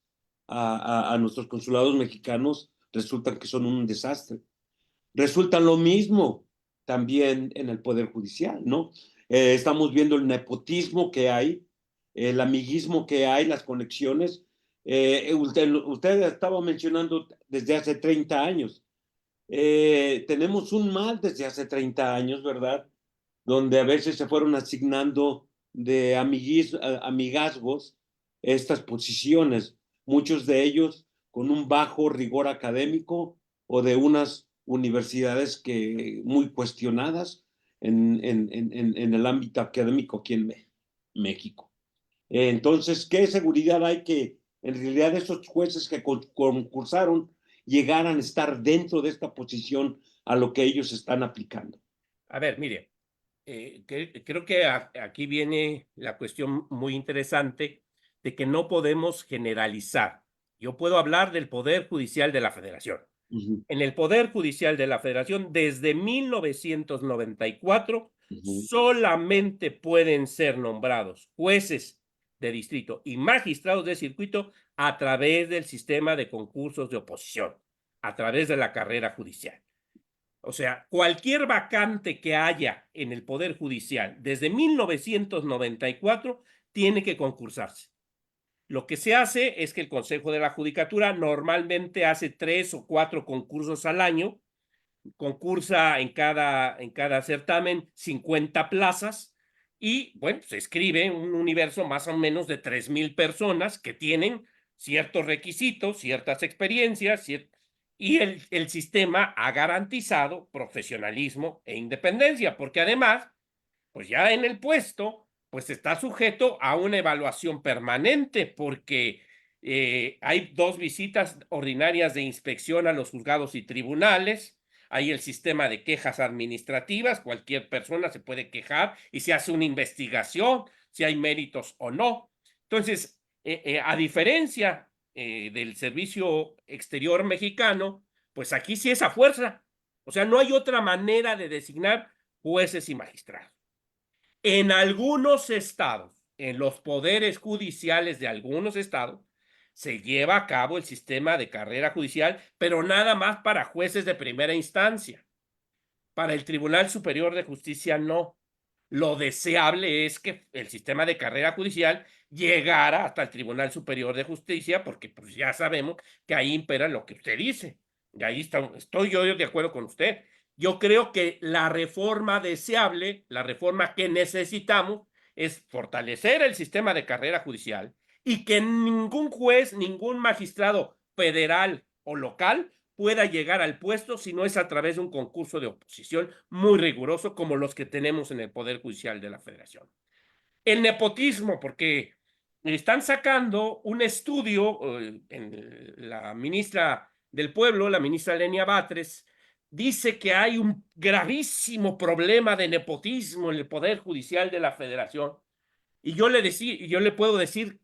a nuestros consulados mexicanos resultan que son un desastre. Resulta lo mismo también en el Poder Judicial, ¿no? Estamos viendo el nepotismo que hay, el amiguismo que hay, las conexiones. Usted estaba mencionando desde hace 30 años. Tenemos un mal desde hace 30 años, ¿verdad? Donde a veces se fueron asignando de amigazgos estas posiciones, muchos de ellos con un bajo rigor académico o de unas universidades muy cuestionadas en el ámbito académico aquí en México. Entonces, ¿qué seguridad hay que en realidad esos jueces que concursaron llegaran a estar dentro de esta posición a lo que ellos están aplicando? A ver, mire, creo que aquí viene la cuestión muy interesante de que no podemos generalizar. Yo puedo hablar del Poder Judicial de la Federación. Uh-huh. En el Poder Judicial de la Federación, desde 1994, solamente pueden ser nombrados jueces de distrito y magistrados de circuito a través del sistema de concursos de oposición, a través de la carrera judicial. O sea, cualquier vacante que haya en el Poder Judicial desde 1994 tiene que concursarse. Lo que se hace es que el Consejo de la Judicatura normalmente hace 3 o 4 concursos al año, concursa en cada certamen 50 plazas y, bueno, se escribe un universo más o menos de 3,000 personas que tienen ciertos requisitos, ciertas experiencias, y el sistema ha garantizado profesionalismo e independencia, porque además, pues ya en el puesto, pues está sujeto a una evaluación permanente, porque hay 2 visitas ordinarias de inspección a los juzgados y tribunales, hay el sistema de quejas administrativas, cualquier persona se puede quejar y se hace una investigación si hay méritos o no. Entonces, A diferencia del servicio exterior mexicano, pues aquí sí es a fuerza. O sea, no hay otra manera de designar jueces y magistrados. En algunos estados, en los poderes judiciales de algunos estados, se lleva a cabo el sistema de carrera judicial, pero nada más para jueces de primera instancia. Para el Tribunal Superior de Justicia no. Lo deseable es que el sistema de carrera judicial llegara hasta el Tribunal Superior de Justicia, porque pues ya sabemos que ahí impera lo que usted dice. Y ahí estoy yo de acuerdo con usted. Yo creo que la reforma deseable, la reforma que necesitamos, es fortalecer el sistema de carrera judicial y que ningún juez, ningún magistrado federal o local pueda llegar al puesto si no es a través de un concurso de oposición muy riguroso como los que tenemos en el Poder Judicial de la Federación. El nepotismo, porque están sacando un estudio, en la ministra del Pueblo, la ministra Lenia Batres, dice que hay un gravísimo problema de nepotismo en el Poder Judicial de la Federación. Y yo le puedo decir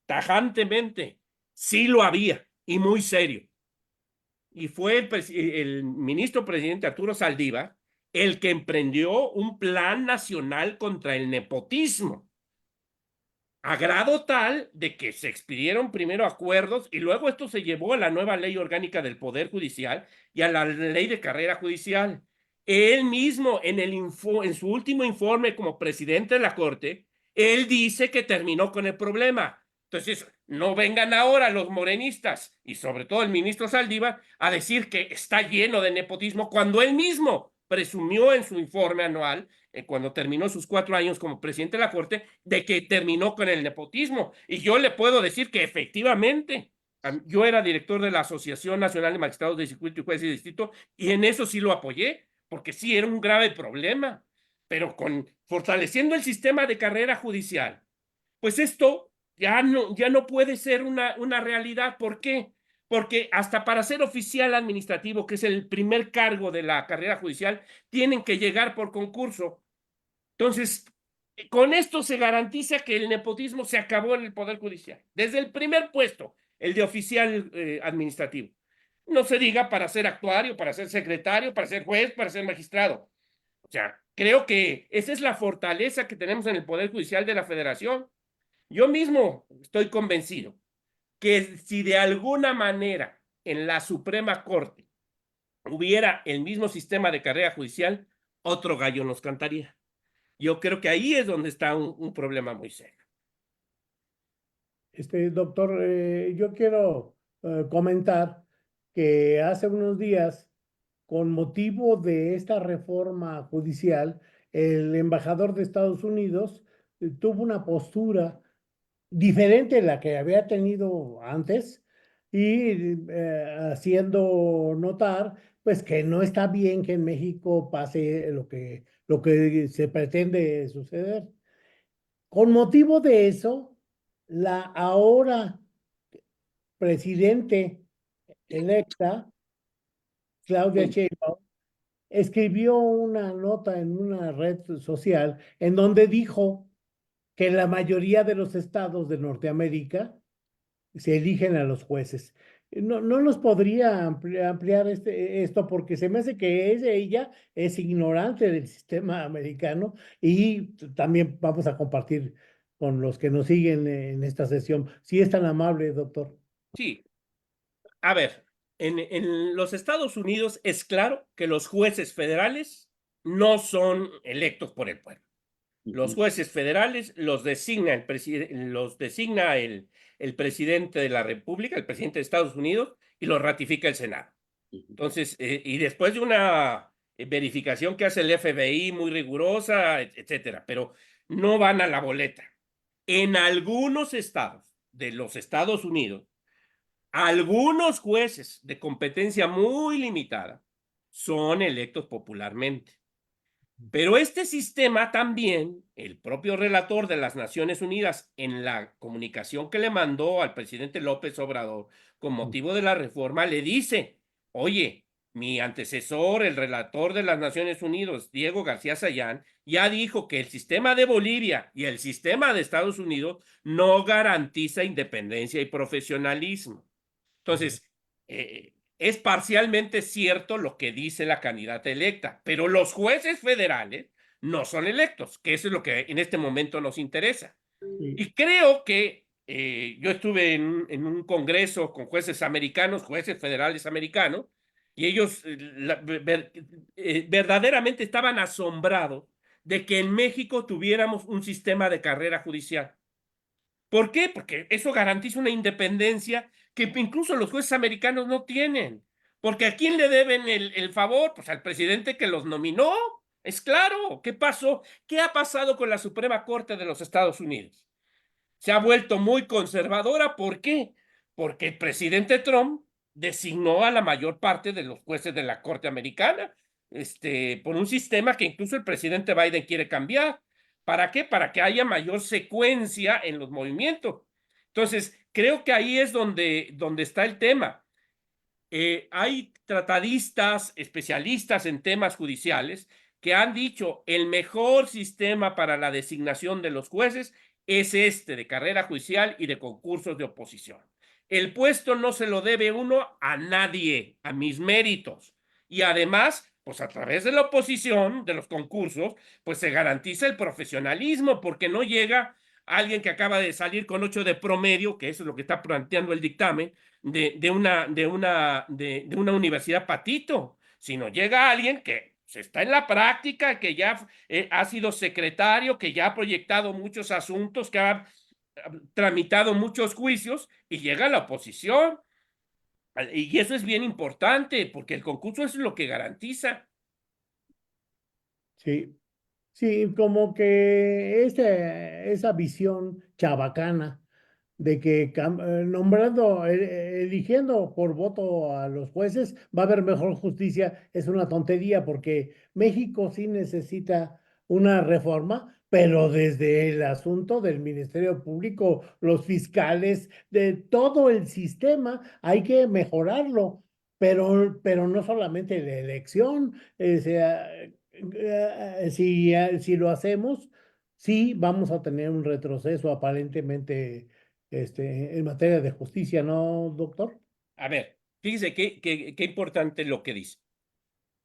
tajantemente, sí lo había, y muy serio. Y fue el ministro presidente Arturo Saldívar el que emprendió un plan nacional contra el nepotismo, a grado tal de que se expidieron primero acuerdos y luego esto se llevó a la nueva ley orgánica del Poder Judicial y a la ley de carrera judicial. Él mismo, en su último informe como presidente de la Corte, él dice que terminó con el problema. Entonces, no vengan ahora los morenistas y sobre todo el ministro Saldívar a decir que está lleno de nepotismo cuando él mismo presumió en su informe anual, cuando terminó sus 4 años como presidente de la Corte, de que terminó con el nepotismo. Y yo le puedo decir que efectivamente, yo era director de la Asociación Nacional de Magistrados de Circuito y Jueces de Distrito y en eso sí lo apoyé, porque sí era un grave problema. Pero fortaleciendo el sistema de carrera judicial, pues esto ya no puede ser una realidad. ¿Por qué? Porque hasta para ser oficial administrativo, que es el primer cargo de la carrera judicial, tienen que llegar por concurso. Entonces, con esto se garantiza que el nepotismo se acabó en el Poder Judicial. Desde el primer puesto, el de oficial administrativo. No se diga para ser actuario, para ser secretario, para ser juez, para ser magistrado. O sea, creo que esa es la fortaleza que tenemos en el Poder Judicial de la Federación. Yo mismo estoy convencido que si de alguna manera en la Suprema Corte hubiera el mismo sistema de carrera judicial, otro gallo nos cantaría. Yo creo que ahí es donde está un problema muy serio. Doctor, yo quiero comentar que hace unos días, con motivo de esta reforma judicial, el embajador de Estados Unidos tuvo una postura diferente de la que había tenido antes y haciendo notar pues que no está bien que en México pase lo que se pretende suceder. Con motivo de eso, la ahora presidente electa, Claudia Sheinbaum, escribió una nota en una red social en donde dijo que la mayoría de los estados de Norteamérica se eligen a los jueces. No nos podría ampliar esto porque se me hace que ella es ignorante del sistema americano y también vamos a compartir con los que nos siguen en esta sesión. Si es tan amable, doctor. Sí, a ver, en los Estados Unidos es claro que los jueces federales no son electos por el pueblo. Los jueces federales los designa el presidente de la República, el presidente de Estados Unidos, y los ratifica el Senado. Entonces, y después de una verificación que hace el FBI muy rigurosa, etcétera, pero no van a la boleta. En algunos estados de los Estados Unidos, algunos jueces de competencia muy limitada son electos popularmente. Pero este sistema también, el propio relator de las Naciones Unidas, en la comunicación que le mandó al presidente López Obrador con motivo de la reforma, le dice, oye, mi antecesor, el relator de las Naciones Unidas, Diego García Sayán, ya dijo que el sistema de Bolivia y el sistema de Estados Unidos no garantiza independencia y profesionalismo. Entonces, es parcialmente cierto lo que dice la candidata electa, pero los jueces federales no son electos, que eso es lo que en este momento nos interesa. Sí. Y creo que yo estuve en un congreso con jueces americanos, jueces federales americanos, y ellos verdaderamente estaban asombrados de que en México tuviéramos un sistema de carrera judicial. ¿Por qué? Porque eso garantiza una independencia que incluso los jueces americanos no tienen. Porque ¿a quién le deben el favor? Pues al presidente que los nominó. Es claro. ¿Qué pasó? ¿Qué ha pasado con la Suprema Corte de los Estados Unidos? Se ha vuelto muy conservadora. ¿Por qué? Porque el presidente Trump designó a la mayor parte de los jueces de la Corte Americana, por un sistema que incluso el presidente Biden quiere cambiar. ¿Para qué? Para que haya mayor secuencia en los movimientos. Entonces, creo que ahí es donde está el tema. Hay tratadistas, especialistas en temas judiciales, que han dicho el mejor sistema para la designación de los jueces es de carrera judicial y de concursos de oposición. El puesto no se lo debe uno a nadie, a mis méritos. Y además, pues a través de la oposición, de los concursos, pues se garantiza el profesionalismo, porque no llega alguien que acaba de salir con 8 de promedio, que eso es lo que está planteando el dictamen, de una universidad patito, sino llega alguien que está en la práctica, que ya ha sido secretario, que ya ha proyectado muchos asuntos, que ha tramitado muchos juicios y llega a la oposición. Y eso es bien importante, porque el concurso es lo que garantiza. Sí, sí, como que esa visión chabacana de que nombrando, eligiendo por voto a los jueces va a haber mejor justicia, es una tontería porque México sí necesita una reforma, pero desde el asunto del Ministerio Público, los fiscales, de todo el sistema, hay que mejorarlo, pero no solamente la elección, o sea, si lo hacemos, sí vamos a tener un retroceso aparentemente en materia de justicia, ¿no, doctor? A ver, fíjese qué importante lo que dice.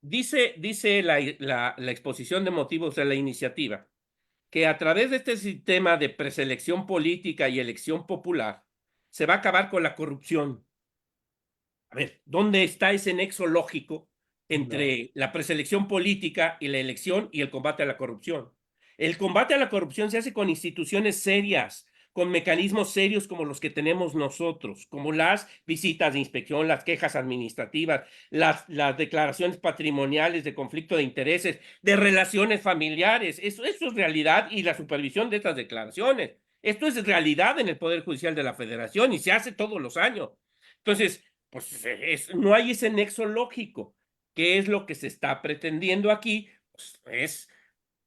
Dice la exposición de motivos de la iniciativa que a través de este sistema de preselección política y elección popular se va a acabar con la corrupción. A ver, ¿dónde está ese nexo lógico entre la preselección política y la elección y el combate a la corrupción? El combate a la corrupción se hace con instituciones serias, con mecanismos serios como los que tenemos nosotros, como las visitas de inspección, las quejas administrativas, las declaraciones patrimoniales de conflicto de intereses, de relaciones familiares. Eso es realidad, y la supervisión de estas declaraciones. Esto es realidad en el Poder Judicial de la Federación y se hace todos los años. Entonces, pues no hay ese nexo lógico. ¿Qué es lo que se está pretendiendo aquí? Pues es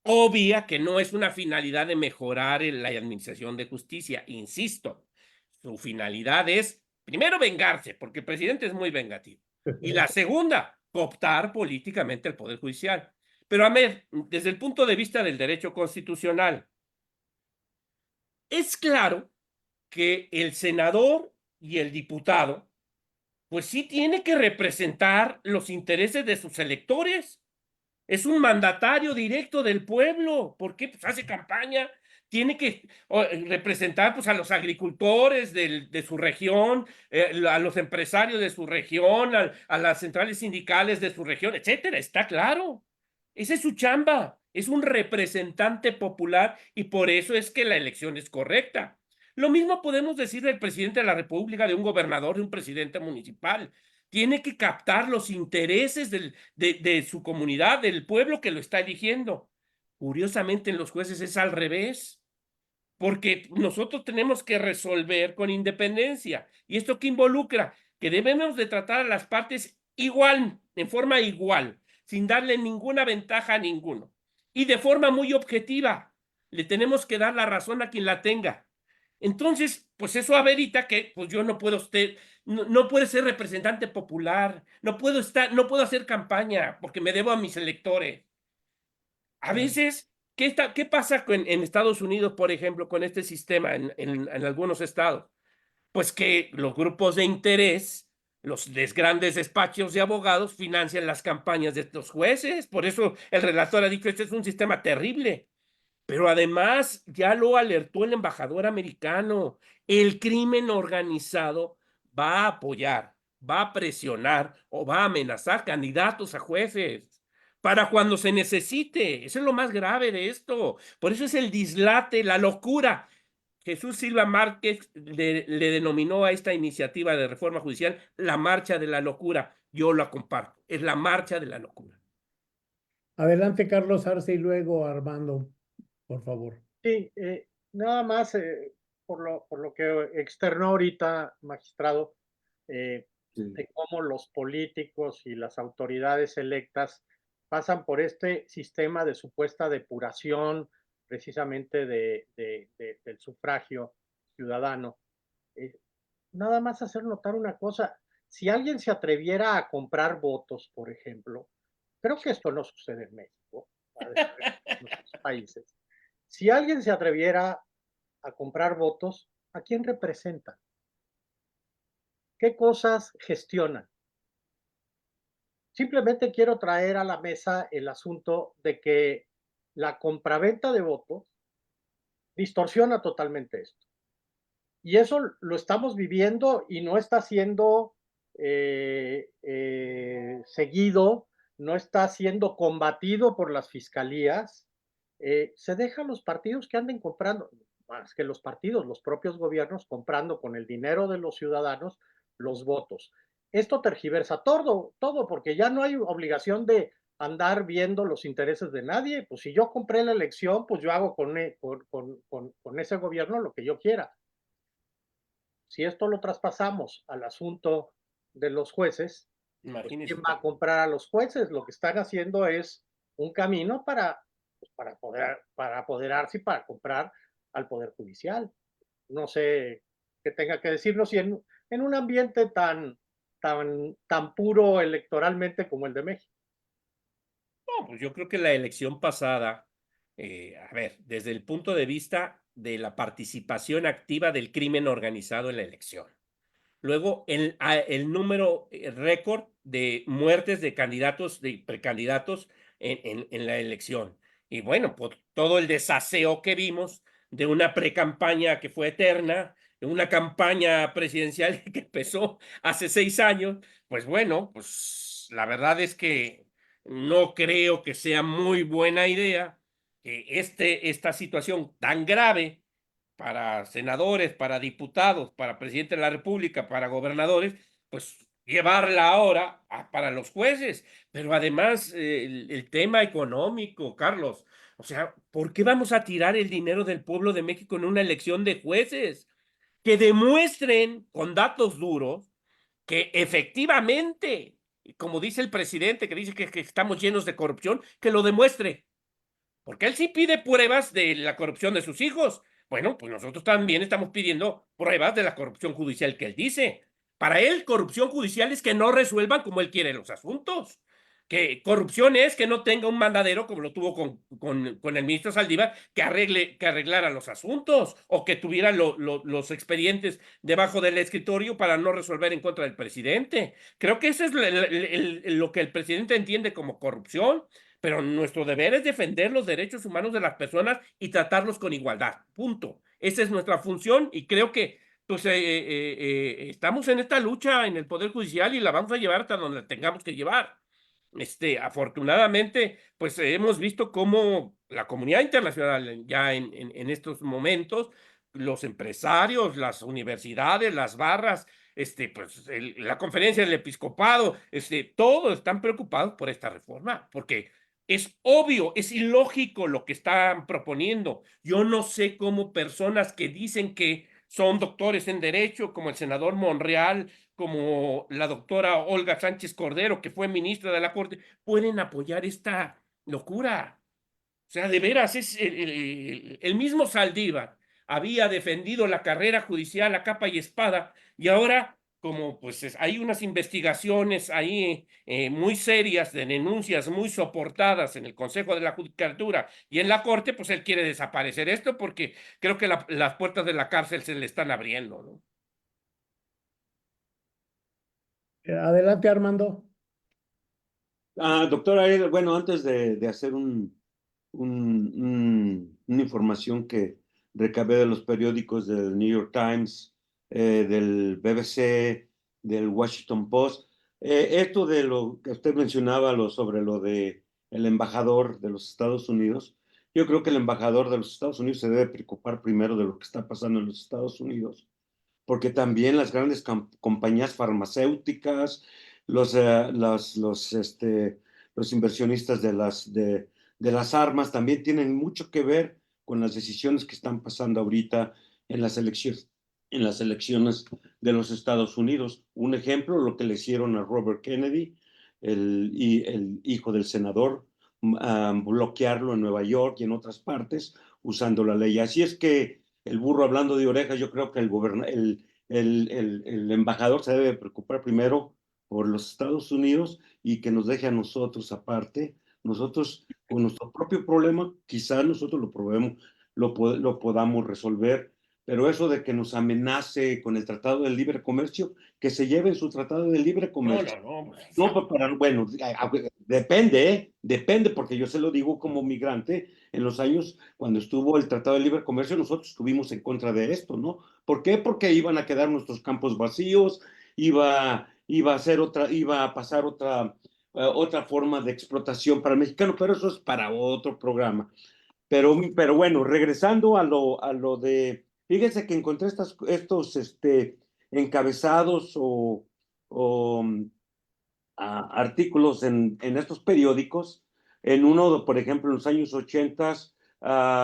obvia que no es una finalidad de mejorar la administración de justicia. Insisto, su finalidad es, primero, vengarse, porque el presidente es muy vengativo. Y la segunda, cooptar políticamente el Poder Judicial. Pero a ver, desde el punto de vista del derecho constitucional, es claro que el senador y el diputado pues sí tiene que representar los intereses de sus electores. Es un mandatario directo del pueblo. ¿Por qué? Pues hace campaña. Tiene que representar pues, a los agricultores de su región, a los empresarios de su región, a las centrales sindicales de su región, etcétera. Está claro. Esa es su chamba. Es un representante popular y por eso es que la elección es correcta. Lo mismo podemos decir del presidente de la República, de un gobernador, de un presidente municipal. Tiene que captar los intereses de su comunidad, del pueblo que lo está eligiendo. Curiosamente, en los jueces es al revés, porque nosotros tenemos que resolver con independencia. ¿Y esto qué involucra? Que debemos de tratar a las partes igual, en forma igual, sin darle ninguna ventaja a ninguno. Y de forma muy objetiva. Le tenemos que dar la razón a quien la tenga. Entonces, pues eso amerita que pues yo no puedo no puedo ser representante popular, no puedo hacer campaña porque me debo a mis electores. A Claro. veces, ¿qué pasa en Estados Unidos, por ejemplo, con este sistema en algunos estados? Pues que los grupos de interés, grandes despachos de abogados financian las campañas de estos jueces. Por eso el relator ha dicho, este es un sistema terrible. Pero además ya lo alertó el embajador americano. El crimen organizado va a apoyar, va a presionar o va a amenazar candidatos a jueces para cuando se necesite. Eso es lo más grave de esto. Por eso es el dislate, la locura. Jesús Silva Márquez le denominó a esta iniciativa de reforma judicial la marcha de la locura. Yo la comparto. Es la marcha de la locura. Adelante, Carlos Arce, y luego Armando, por favor. Sí, nada más por lo que externó ahorita, magistrado, Sí. de cómo los políticos y las autoridades electas pasan por este sistema de supuesta depuración precisamente del sufragio ciudadano. Eh, Nada más hacer notar una cosa, si alguien se atreviera a comprar votos, por ejemplo, creo que esto no sucede en México, en otros países. Si alguien se atreviera a comprar votos, ¿a quién representan? ¿Qué cosas gestionan? Simplemente quiero traer a la mesa el asunto de que la compraventa de votos distorsiona totalmente esto. Y eso lo estamos viviendo y no está siendo seguido, no está siendo combatido por las fiscalías. Se deja a los partidos que anden comprando, más que los partidos, los propios gobiernos comprando con el dinero de los ciudadanos los votos. Esto tergiversa todo, porque ya no hay obligación de andar viendo los intereses de nadie. Pues si yo compré la elección, pues yo hago con ese gobierno lo que yo quiera. Si esto lo traspasamos al asunto de los jueces, pues Imagínese ¿quién va a usted. comprar a los jueces? Lo que están haciendo es un camino para apoderarse y para comprar al Poder Judicial. No sé qué tenga que decirnos si en un ambiente tan puro electoralmente como el de México. No, pues yo creo que la elección pasada, a ver, desde el punto de vista de la participación activa del crimen organizado en la elección. Luego, el número récord de muertes de candidatos, de precandidatos en la elección. Y bueno, por todo el desaseo que vimos de una precampaña que fue eterna, de una campaña presidencial que empezó hace 6 años, pues bueno, pues la verdad es que no creo que sea muy buena idea que esta situación tan grave para senadores, para diputados, para presidente de la República, para gobernadores, pues llevarla ahora para los jueces. Pero además el tema económico, Carlos, o sea, ¿por qué vamos a tirar el dinero del pueblo de México en una elección de jueces? Que demuestren con datos duros que efectivamente, como dice el presidente, que dice que estamos llenos de corrupción, que lo demuestre. Porque él sí pide pruebas de la corrupción de sus hijos. Bueno, pues nosotros también estamos pidiendo pruebas de la corrupción judicial que él dice. Para él, corrupción judicial es que no resuelvan como él quiere los asuntos. Que corrupción es que no tenga un mandadero como lo tuvo con el ministro Saldívar, que arreglara los asuntos o que tuviera los expedientes debajo del escritorio para no resolver en contra del presidente. Creo que eso es lo que el presidente entiende como corrupción. Pero nuestro deber es defender los derechos humanos de las personas y tratarlos con igualdad. Punto. Esa es nuestra función y creo que pues, estamos en esta lucha en el Poder Judicial y la vamos a llevar hasta donde la tengamos que llevar. Afortunadamente, pues hemos visto cómo la comunidad internacional ya en estos momentos, los empresarios, las universidades, las barras, pues la conferencia del episcopado, todos están preocupados por esta reforma, porque es obvio, es ilógico lo que están proponiendo. Yo no sé cómo personas que dicen que son doctores en derecho, como el senador Monreal, como la doctora Olga Sánchez Cordero, que fue ministra de la Corte, pueden apoyar esta locura. O sea, de veras, es el mismo Saldívar había defendido la carrera judicial a capa y espada, y ahora, como pues hay unas investigaciones ahí muy serias, de denuncias muy soportadas en el Consejo de la Judicatura y en la Corte, pues él quiere desaparecer esto porque creo que las puertas de la cárcel se le están abriendo, ¿no? Adelante, Armando. Doctor Ariel, bueno, antes de hacer una información que recabé de los periódicos del New York Times, del BBC, del Washington Post, esto de lo que usted mencionaba sobre lo de el embajador de los Estados Unidos, yo creo que el embajador de los Estados Unidos se debe preocupar primero de lo que está pasando en los Estados Unidos, porque también las grandes compañías farmacéuticas, los inversionistas de las armas también tienen mucho que ver con las decisiones que están pasando ahorita en en las elecciones de los Estados Unidos. Un ejemplo, lo que le hicieron a Robert Kennedy, el hijo del senador, bloquearlo en Nueva York y en otras partes usando la ley. Así es que el burro hablando de orejas, yo creo que el embajador se debe preocupar primero por los Estados Unidos y que nos deje a nosotros aparte. Nosotros, con nuestro propio problema, quizás nosotros lo podamos resolver, pero eso de que nos amenace con el Tratado de Libre Comercio, que se lleven su Tratado de Libre Comercio. No. No, bueno, depende, ¿eh? Depende, porque yo se lo digo como migrante, en los años cuando estuvo el Tratado de Libre Comercio, nosotros estuvimos en contra de esto, ¿no? ¿Por qué? Porque iban a quedar nuestros campos vacíos, iba a pasar otra forma de explotación para el mexicano, pero eso es para otro programa. Pero bueno, regresando a lo de, fíjense que encontré estos encabezados o artículos en estos periódicos. En uno, por ejemplo, en los años 80,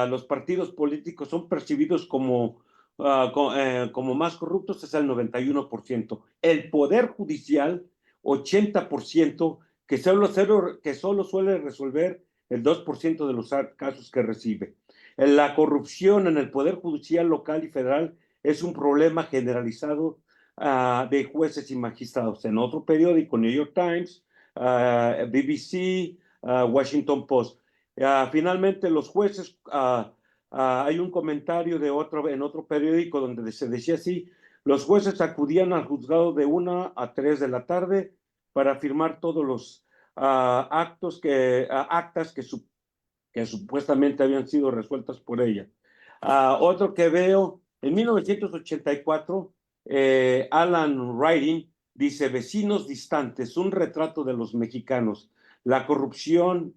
los partidos políticos son percibidos como más corruptos, es el 91%. El Poder Judicial, 80%, que solo suele resolver el 2% de los casos que recibe. La corrupción en el Poder Judicial local y federal es un problema generalizado de jueces y magistrados. En otro periódico, New York Times, BBC, Washington Post. Finalmente, los jueces, hay un comentario en otro periódico donde se decía así: los jueces acudían al juzgado de 1 a 3 de la tarde para firmar todos los actas que supuestamente habían sido resueltas por ella. Otro que veo, en 1984, Alan Writing dice: vecinos distantes, un retrato de los mexicanos, la corrupción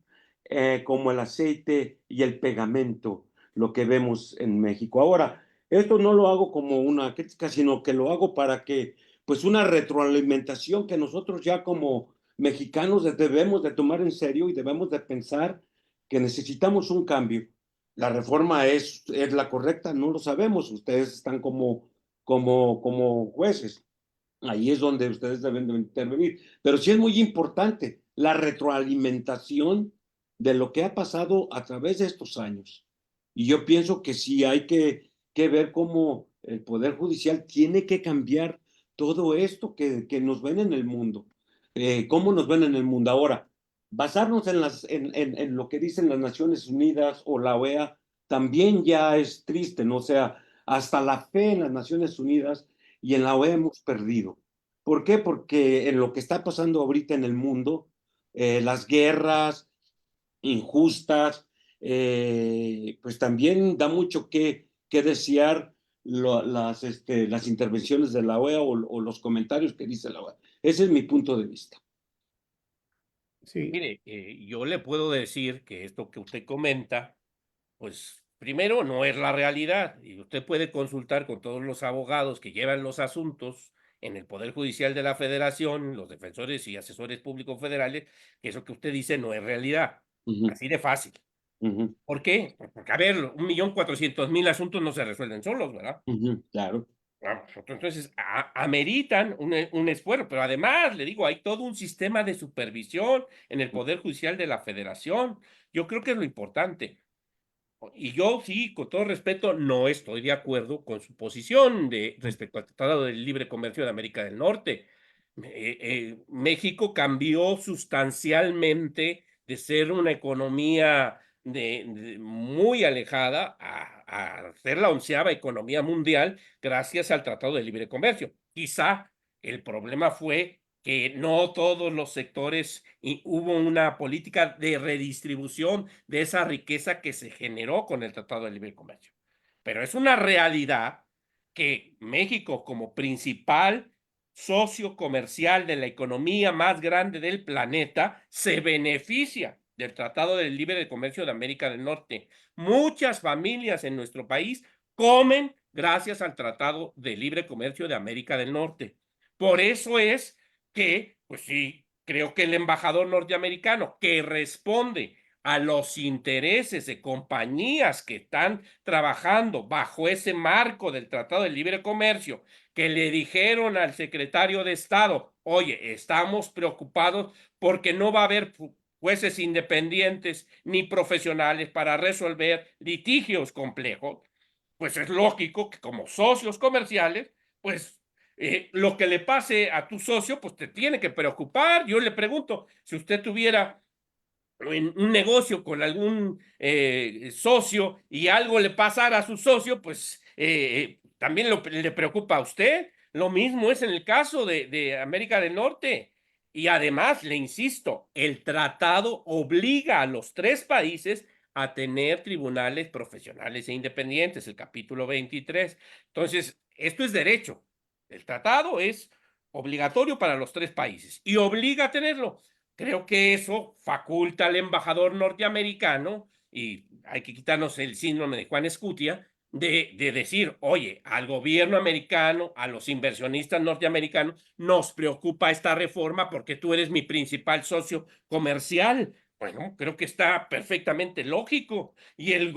como el aceite y el pegamento, lo que vemos en México. Ahora, esto no lo hago como una crítica, sino que lo hago para que, pues, una retroalimentación que nosotros ya como mexicanos debemos de tomar en serio y debemos de pensar que necesitamos un cambio. La reforma es la correcta, no lo sabemos, ustedes están como jueces, ahí es donde ustedes deben de intervenir, pero sí es muy importante la retroalimentación de lo que ha pasado a través de estos años. Y yo pienso que sí hay que ver cómo el Poder Judicial tiene que cambiar todo esto que nos ven en el mundo. ¿Cómo nos ven en el mundo ahora? Basarnos en lo que dicen las Naciones Unidas o la OEA también ya es triste, ¿no? O sea, hasta la fe en las Naciones Unidas y en la OEA hemos perdido. ¿Por qué? Porque en lo que está pasando ahorita en el mundo, las guerras injustas, pues también da mucho que desear las intervenciones de la OEA o los comentarios que dice la OEA. Ese es mi punto de vista. Sí. Mire, yo le puedo decir que esto que usted comenta, pues primero no es la realidad y usted puede consultar con todos los abogados que llevan los asuntos en el Poder Judicial de la Federación, los defensores y asesores públicos federales, que eso que usted dice no es realidad. Así de fácil. ¿Por qué? Porque, a ver, 1.400.000 asuntos no se resuelven solos, ¿verdad? Claro. Entonces, ameritan un esfuerzo, pero además, le digo, hay todo un sistema de supervisión en el Poder Judicial de la Federación. Yo creo que es lo importante. Y yo sí, con todo respeto, no estoy de acuerdo con su posición respecto al Tratado de Libre Comercio de América del Norte. México cambió sustancialmente de ser una economía muy alejada a ser la 11ª economía mundial gracias al Tratado de Libre Comercio. Quizá el problema fue que no todos los sectores, y hubo una política de redistribución de esa riqueza que se generó con el Tratado de Libre Comercio. Pero es una realidad que México, como principal socio comercial de la economía más grande del planeta, se beneficia del Tratado de Libre Comercio de América del Norte. Muchas familias en nuestro país comen gracias al Tratado de Libre Comercio de América del Norte. Por eso es que, pues sí, creo que el embajador norteamericano que responde a los intereses de compañías que están trabajando bajo ese marco del Tratado de Libre Comercio, que le dijeron al secretario de Estado, oye, estamos preocupados porque no va a haber jueces independientes ni profesionales para resolver litigios complejos, pues es lógico que como socios comerciales, pues lo que le pase a tu socio, pues te tiene que preocupar. Yo le pregunto, si usted tuviera en un negocio con algún socio y algo le pasara a su socio, pues también le preocupa a usted. Lo mismo es en el caso de América del Norte. Y además, le insisto, el tratado obliga a los 3 países a tener tribunales profesionales e independientes, el capítulo 23. Entonces, esto es derecho. El tratado es obligatorio para los 3 países y obliga a tenerlo. Creo que eso faculta al embajador norteamericano, y hay que quitarnos el síndrome de Juan Escutia, de decir, oye, al gobierno americano, a los inversionistas norteamericanos, nos preocupa esta reforma porque tú eres mi principal socio comercial. Bueno, creo que está perfectamente lógico. Y el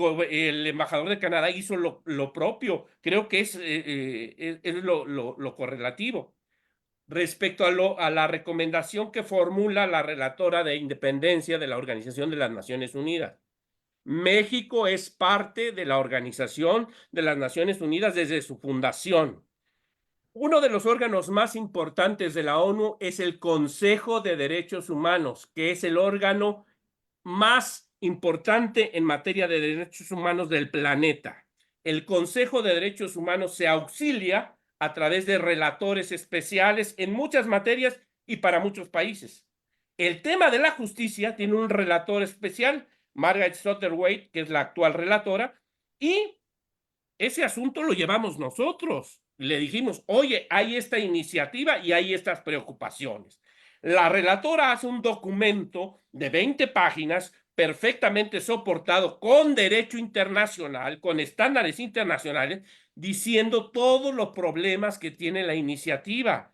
embajador de Canadá hizo lo propio. Creo que es lo correlativo. Respecto a la recomendación que formula la relatora de independencia de la Organización de las Naciones Unidas. México es parte de la Organización de las Naciones Unidas desde su fundación. Uno de los órganos más importantes de la ONU es el Consejo de Derechos Humanos, que es el órgano más importante en materia de derechos humanos del planeta. El Consejo de Derechos Humanos se auxilia a través de relatores especiales en muchas materias y para muchos países. El tema de la justicia tiene un relator especial, Margaret Satterthwaite, que es la actual relatora, y ese asunto lo llevamos nosotros. Le dijimos, oye, hay esta iniciativa y hay estas preocupaciones. La relatora hace un documento de 20 páginas perfectamente soportado con derecho internacional, con estándares internacionales, diciendo todos los problemas que tiene la iniciativa.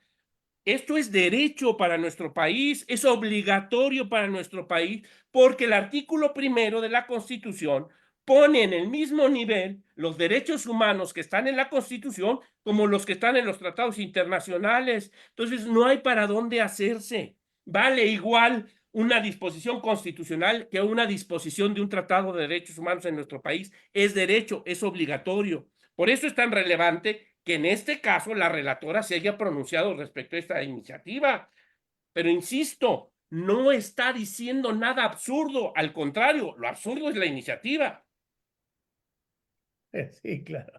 Esto es derecho para nuestro país, es obligatorio para nuestro país, porque el artículo 1 de la Constitución pone en el mismo nivel los derechos humanos que están en la Constitución como los que están en los tratados internacionales. Entonces, no hay para dónde hacerse. Vale igual una disposición constitucional que una disposición de un tratado de derechos humanos en nuestro país. Es derecho, es obligatorio. Por eso es tan relevante que en este caso la relatora se haya pronunciado respecto a esta iniciativa. Pero insisto, no está diciendo nada absurdo, al contrario, lo absurdo es la iniciativa. Sí, claro.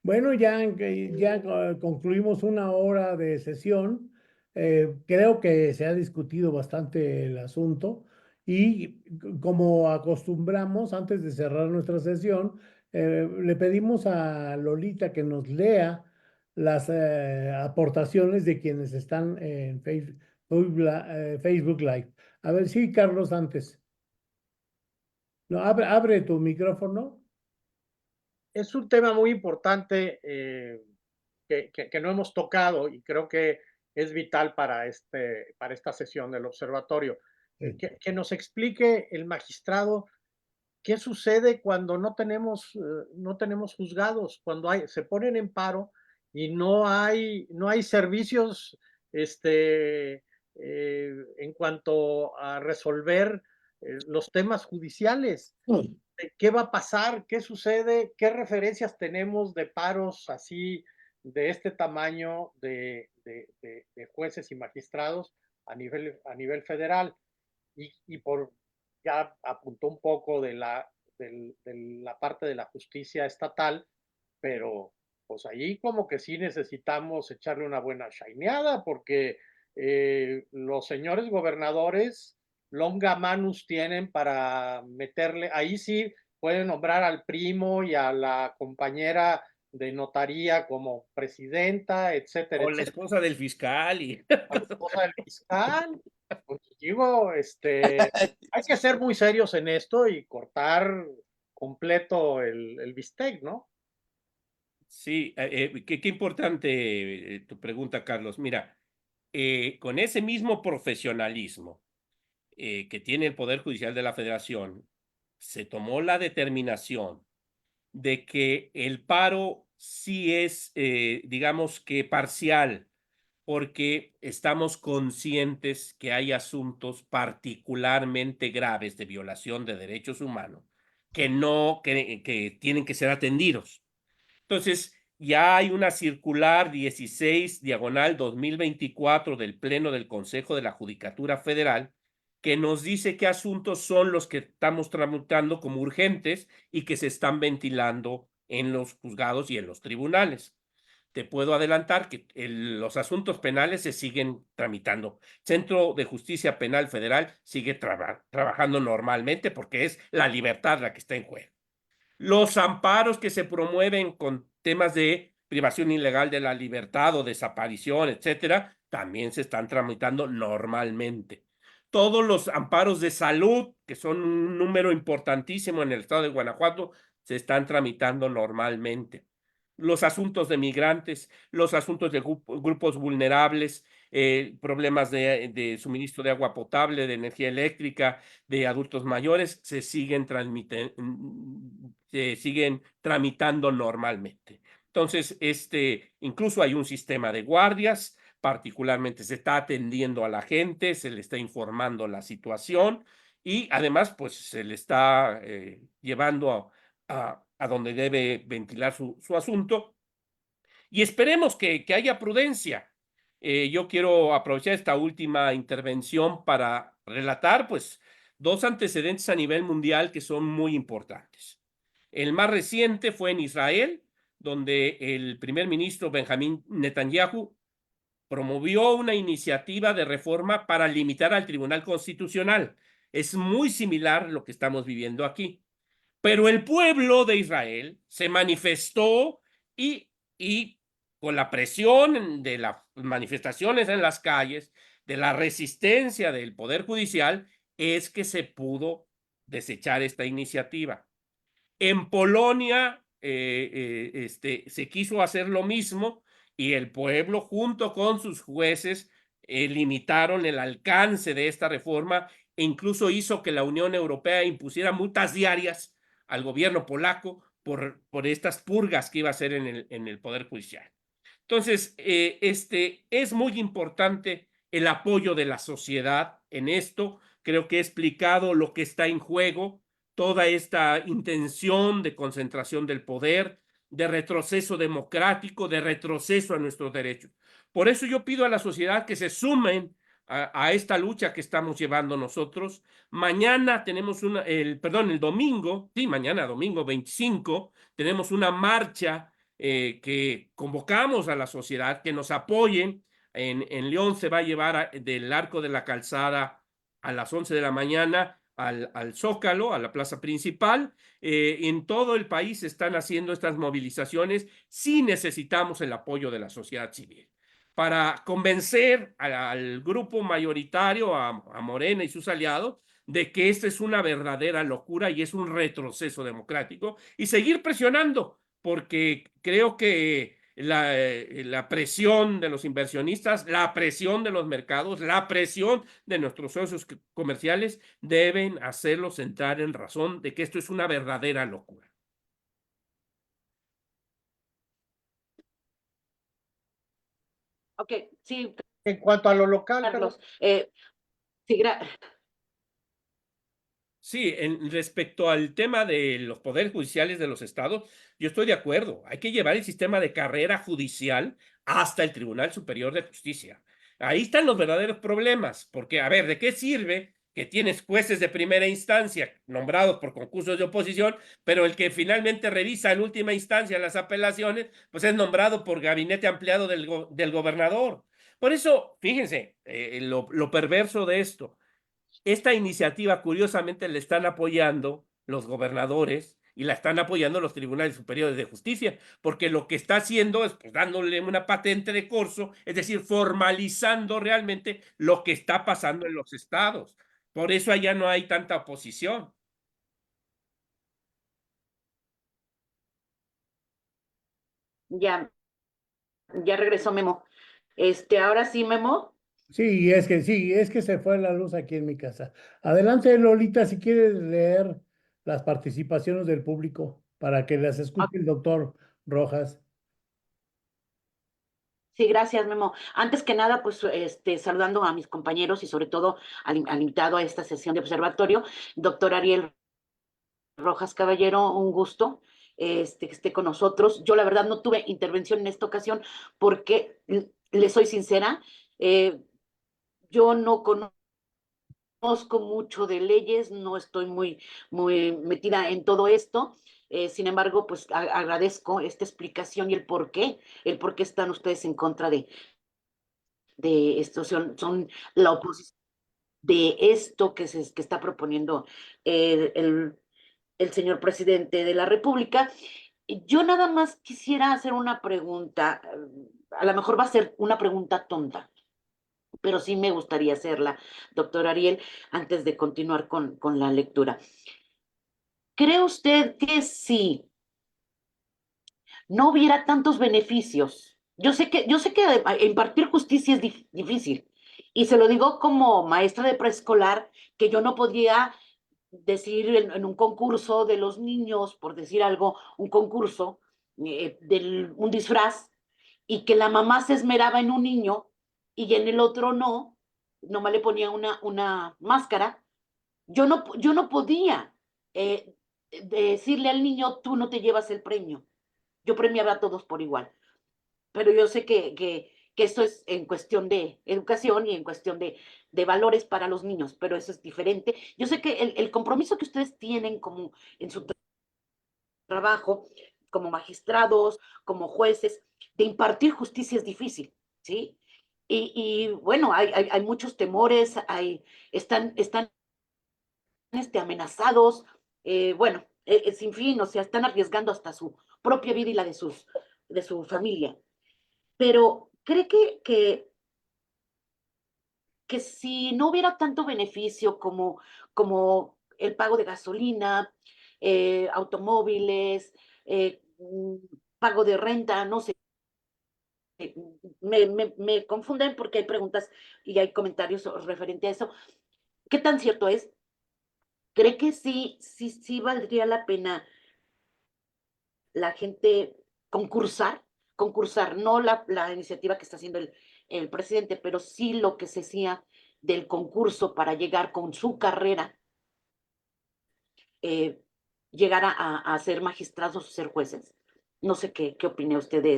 Bueno, ya concluimos una hora de sesión. Creo que se ha discutido bastante el asunto y como acostumbramos, antes de cerrar nuestra sesión, le pedimos a Lolita que nos lea las aportaciones de quienes están en Facebook Live. A ver, sí, Carlos, antes. No, abre tu micrófono. Es un tema muy importante que no hemos tocado y creo que es vital para esta sesión del observatorio. Sí. Que nos explique el magistrado qué sucede cuando no tenemos juzgados, cuando se ponen en paro y no hay servicios en cuanto a resolver los temas judiciales. ¿Qué va a pasar? ¿Qué sucede? ¿Qué referencias tenemos de paros así de este tamaño de jueces y magistrados a nivel federal? Y ya apuntó un poco de la parte de la justicia estatal, pero pues ahí como que sí necesitamos echarle una buena shineada, porque los señores gobernadores longa manus tienen para meterle, ahí sí pueden nombrar al primo y a la compañera de notaría como presidenta, etcétera, O la etcétera, esposa del fiscal y a la esposa del fiscal. Pues digo, hay que ser muy serios en esto y cortar completo el bistec, ¿no? sí, qué importante tu pregunta, Carlos. Mira, con ese mismo profesionalismo que tiene el Poder Judicial de la Federación, se tomó la determinación de que el paro sí es, digamos que parcial, porque estamos conscientes que hay asuntos particularmente graves de violación de derechos humanos que tienen que ser atendidos. Entonces, ya hay una circular 16/2024 del Pleno del Consejo de la Judicatura Federal que nos dice qué asuntos son los que estamos tramitando como urgentes y que se están ventilando en los juzgados y en los tribunales. Te puedo adelantar que los asuntos penales se siguen tramitando. Centro de Justicia Penal Federal sigue trabajando normalmente porque es la libertad la que está en juego. Los amparos que se promueven con temas de privación ilegal de la libertad o desaparición, etcétera, también se están tramitando normalmente. Todos los amparos de salud, que son un número importantísimo en el estado de Guanajuato, se están tramitando normalmente. Los asuntos de migrantes, los asuntos de grupos vulnerables, problemas de suministro de agua potable, de energía eléctrica, de adultos mayores, se siguen tramitando normalmente. Entonces, incluso hay un sistema de guardias, particularmente se está atendiendo a la gente, se le está informando la situación y además, pues se le está llevando a donde debe ventilar su asunto y esperemos que haya prudencia. Yo quiero aprovechar esta última intervención para relatar, pues, dos antecedentes a nivel mundial que son muy importantes. El más reciente fue en Israel, donde el primer ministro Benjamín Netanyahu promovió una iniciativa de reforma para limitar al Tribunal Constitucional. Es muy similar a lo que estamos viviendo aquí. Pero el pueblo de Israel se manifestó y con la presión de las manifestaciones en las calles, de la resistencia del Poder Judicial, es que se pudo desechar esta iniciativa. En Polonia se quiso hacer lo mismo y el pueblo junto con sus jueces limitaron el alcance de esta reforma e incluso hizo que la Unión Europea impusiera multas diarias al gobierno polaco por estas purgas que iba a hacer en el Poder Judicial. Entonces, es muy importante el apoyo de la sociedad en esto. Creo que he explicado lo que está en juego, toda esta intención de concentración del poder, de retroceso democrático, de retroceso a nuestros derechos. Por eso yo pido a la sociedad que se sumen a esta lucha que estamos llevando nosotros. Mañana tenemos el domingo, sí, mañana domingo 25, tenemos una marcha que convocamos a la sociedad que nos apoyen. En León se va a llevar del Arco de la Calzada a las 11 de la mañana al Zócalo, a la plaza principal. En todo el país se están haciendo estas movilizaciones. Sí necesitamos el apoyo de la sociedad civil para convencer al grupo mayoritario, a Morena y sus aliados, de que esta es una verdadera locura y es un retroceso democrático y seguir presionando porque creo que la presión de los inversionistas, la presión de los mercados, la presión de nuestros socios comerciales deben hacerlos entrar en razón de que esto es una verdadera locura. Ok, sí, En cuanto a lo local, Carlos. Carlos, Sí, Sí, respecto al tema de los poderes judiciales de los estados, yo estoy de acuerdo. Hay que llevar el sistema de carrera judicial hasta el Tribunal Superior de Justicia. Ahí están los verdaderos problemas, porque, a ver, ¿de qué sirve que tienes jueces de primera instancia nombrados por concursos de oposición, pero el que finalmente revisa en última instancia las apelaciones, pues es nombrado por gabinete ampliado del gobernador? Por eso, fíjense, lo perverso de esto. Esta iniciativa, curiosamente, la están apoyando los gobernadores y la están apoyando los tribunales superiores de justicia, porque lo que está haciendo es pues, dándole una patente de corso, es decir, formalizando realmente lo que está pasando en los estados. Por eso allá no hay tanta oposición. Ya, ya regresó Memo. Ahora sí, Memo. Sí, es que se fue la luz aquí en mi casa. Adelante, Lolita, si quieres leer las participaciones del público para que las escuche el doctor Rojas. Sí, gracias, Memo. Antes que nada, pues, saludando a mis compañeros y sobre todo al invitado a esta sesión de observatorio, doctor Ariel Rojas Caballero, un gusto que esté con nosotros. Yo la verdad no tuve intervención en esta ocasión porque, le soy sincera, yo no conozco mucho de leyes, no estoy muy metida en todo esto. Sin embargo, pues agradezco esta explicación y el por qué están ustedes en contra de esto, son la oposición de esto que está proponiendo el señor presidente de la República. Yo nada más quisiera hacer una pregunta, a lo mejor va a ser una pregunta tonta, pero sí me gustaría hacerla, doctor Ariel, antes de continuar con la lectura. ¿Cree usted que si no hubiera tantos beneficios? Yo sé que impartir justicia es difícil, y se lo digo como maestra de preescolar, que yo no podía decir en un concurso de los niños, por decir algo, un concurso, un disfraz, y que la mamá se esmeraba en un niño y en el otro no, nomás le ponía una máscara. Yo no podía decirle al niño, tú no te llevas el premio. Yo premiaba a todos por igual. Pero yo sé que esto es en cuestión de educación y en cuestión de valores para los niños, pero eso es diferente. Yo sé que el compromiso que ustedes tienen como en su trabajo, como magistrados, como jueces, de impartir justicia es difícil, ¿sí? Y bueno, hay muchos temores, están amenazados, bueno, sin fin, o sea, están arriesgando hasta su propia vida y la de su familia. Pero cree que si no hubiera tanto beneficio como el pago de gasolina, automóviles, pago de renta, no sé, me confunden porque hay preguntas y hay comentarios referente a eso. ¿Qué tan cierto es? ¿Cree que sí valdría la pena la gente concursar? Concursar, no la iniciativa que está haciendo el presidente, pero sí lo que se hacía del concurso para llegar con su carrera, eh, llegar a ser magistrados o ser jueces. No sé qué opine usted de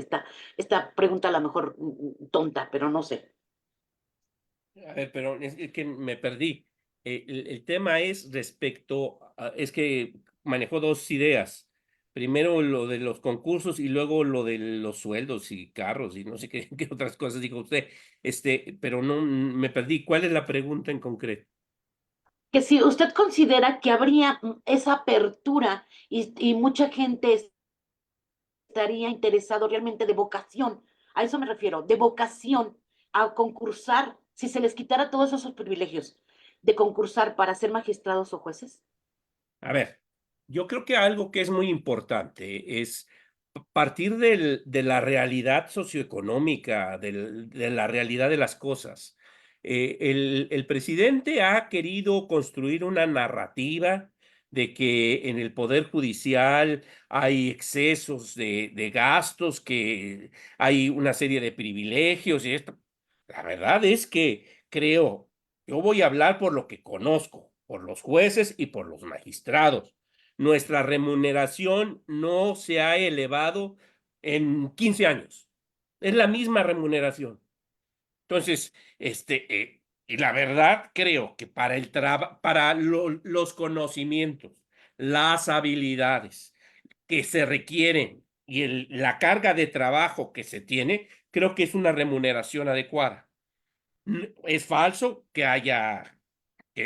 esta pregunta, a lo mejor tonta, pero no sé. A ver, pero es que me perdí. El tema es respecto es que manejó dos ideas. Primero lo de los concursos y luego lo de los sueldos y carros y no sé qué, qué otras cosas dijo usted. Pero no me perdí. ¿Cuál es la pregunta en concreto? Que si usted considera que habría esa apertura y mucha gente estaría interesado realmente de vocación, a eso me refiero, de vocación a concursar, si se les quitara todos esos privilegios de concursar para ser magistrados o jueces. A ver, yo creo que algo que es muy importante es partir de la realidad socioeconómica, de la realidad de las cosas. El presidente ha querido construir una narrativa de que en el Poder Judicial hay excesos de gastos, que hay una serie de privilegios y esto. La verdad es que creo, yo voy a hablar por lo que conozco, por los jueces y por los magistrados. Nuestra remuneración no se ha elevado en 15 años. Es la misma remuneración. Entonces, y la verdad creo que para los conocimientos, las habilidades que se requieren y la carga de trabajo que se tiene, creo que es una remuneración adecuada. Es falso que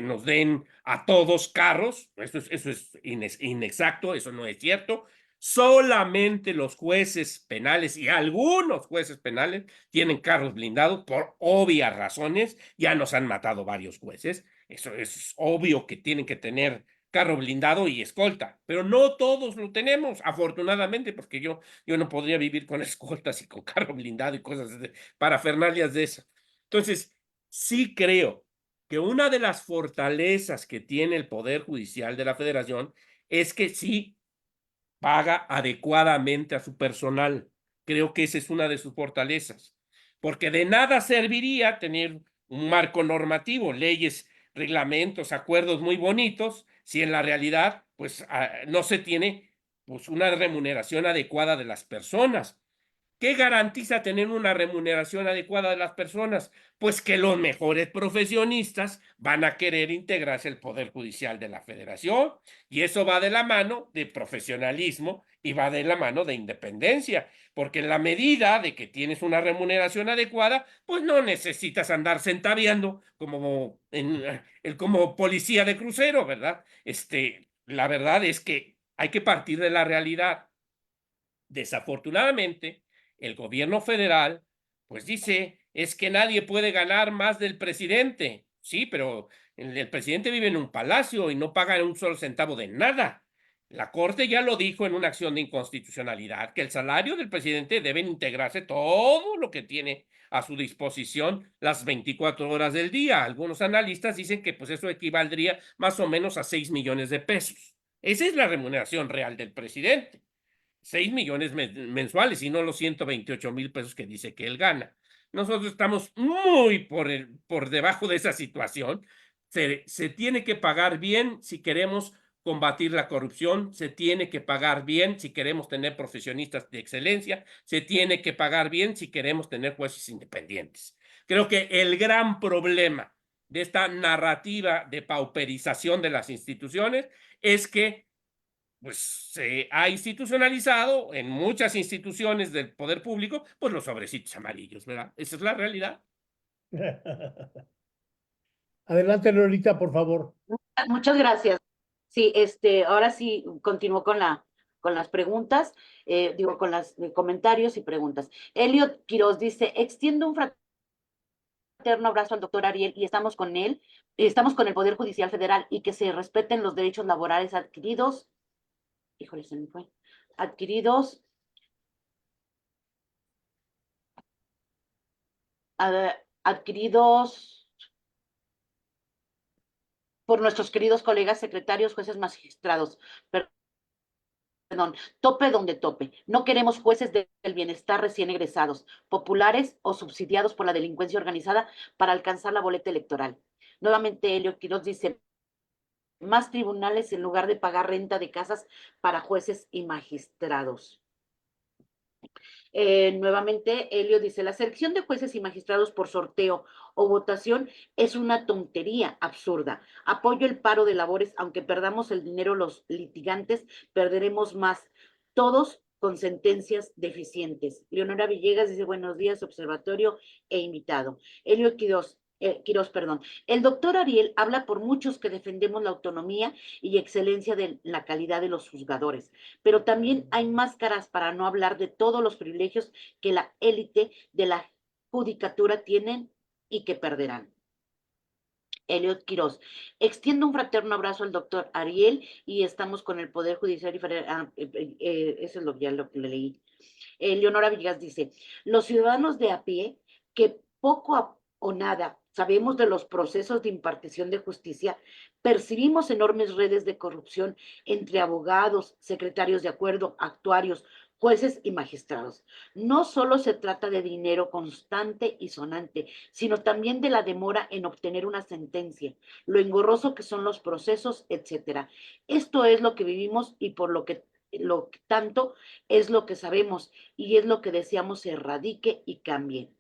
nos den a todos carros, eso es inexacto, eso no es cierto. Solamente los jueces penales y algunos jueces penales tienen carros blindados por obvias razones. Ya nos han matado varios jueces. Eso es obvio que tienen que tener carro blindado y escolta, pero no todos lo tenemos, afortunadamente, porque yo no podría vivir con escoltas y con carro blindado y cosas parafernalias de esas. Entonces, sí creo que una de las fortalezas que tiene el Poder Judicial de la Federación es que sí paga adecuadamente a su personal. Creo que esa es una de sus fortalezas, porque de nada serviría tener un marco normativo, leyes, reglamentos, acuerdos muy bonitos, si en la realidad pues no se tiene pues una remuneración adecuada de las personas. ¿Qué garantiza tener una remuneración adecuada de las personas? Pues que los mejores profesionistas van a querer integrarse al Poder Judicial de la Federación, y eso va de la mano de profesionalismo y va de la mano de independencia, porque en la medida de que tienes una remuneración adecuada, pues no necesitas andar centaviando como policía de crucero, ¿verdad? La verdad es que hay que partir de la realidad. Desafortunadamente, el gobierno federal, pues dice, es que nadie puede ganar más del presidente. Sí, pero el presidente vive en un palacio y no paga un solo centavo de nada. La Corte ya lo dijo en una acción de inconstitucionalidad, que el salario del presidente debe integrarse todo lo que tiene a su disposición las 24 horas del día. Algunos analistas dicen que pues eso equivaldría más o menos a 6 millones de pesos. Esa es la remuneración real del presidente. 6 millones mensuales y no los 128,000 pesos que dice que él gana. Nosotros estamos muy por debajo de esa situación. Se tiene que pagar bien si queremos combatir la corrupción, se tiene que pagar bien si queremos tener profesionistas de excelencia, se tiene que pagar bien si queremos tener jueces independientes. Creo que el gran problema de esta narrativa de pauperización de las instituciones es que pues se ha institucionalizado en muchas instituciones del poder público, pues los sobrecitos amarillos, ¿verdad? Esa es la realidad. Adelante, Lolita, por favor. Muchas gracias. Sí, ahora sí continúo con las preguntas, con los comentarios y preguntas. Elliot Quiroz dice, extiendo un fraterno abrazo al doctor Ariel y estamos con él, estamos con el Poder Judicial Federal y que se respeten los derechos laborales adquiridos. Híjole, se me fue. Adquiridos adquiridos por nuestros queridos colegas secretarios, jueces, magistrados. Perdón, tope donde tope. No queremos jueces del bienestar recién egresados, populares o subsidiados por la delincuencia organizada para alcanzar la boleta electoral. Nuevamente, Elio Quiroz dice, más tribunales en lugar de pagar renta de casas para jueces y magistrados. Nuevamente, Elio dice, la selección de jueces y magistrados por sorteo o votación es una tontería absurda. Apoyo el paro de labores, aunque perdamos el dinero los litigantes, perderemos más. Todos con sentencias deficientes. Leonora Villegas dice, buenos días, observatorio e invitado. Elio Quiroz, perdón. El doctor Ariel habla por muchos que defendemos la autonomía y excelencia de la calidad de los juzgadores, pero también hay máscaras para no hablar de todos los privilegios que la élite de la judicatura tienen y que perderán. Elliot Quiroz, extiendo un fraterno abrazo al doctor Ariel y estamos con el Poder Judicial y Federal. Eso es lo que le leí. Leonora Villegas dice, los ciudadanos de a pie que poco o nada sabemos de los procesos de impartición de justicia, percibimos enormes redes de corrupción entre abogados, secretarios de acuerdo, actuarios, jueces y magistrados. No solo se trata de dinero constante y sonante, sino también de la demora en obtener una sentencia, lo engorroso que son los procesos, etcétera. Esto es lo que vivimos y por lo que tanto es lo que sabemos y es lo que deseamos se erradique y cambie.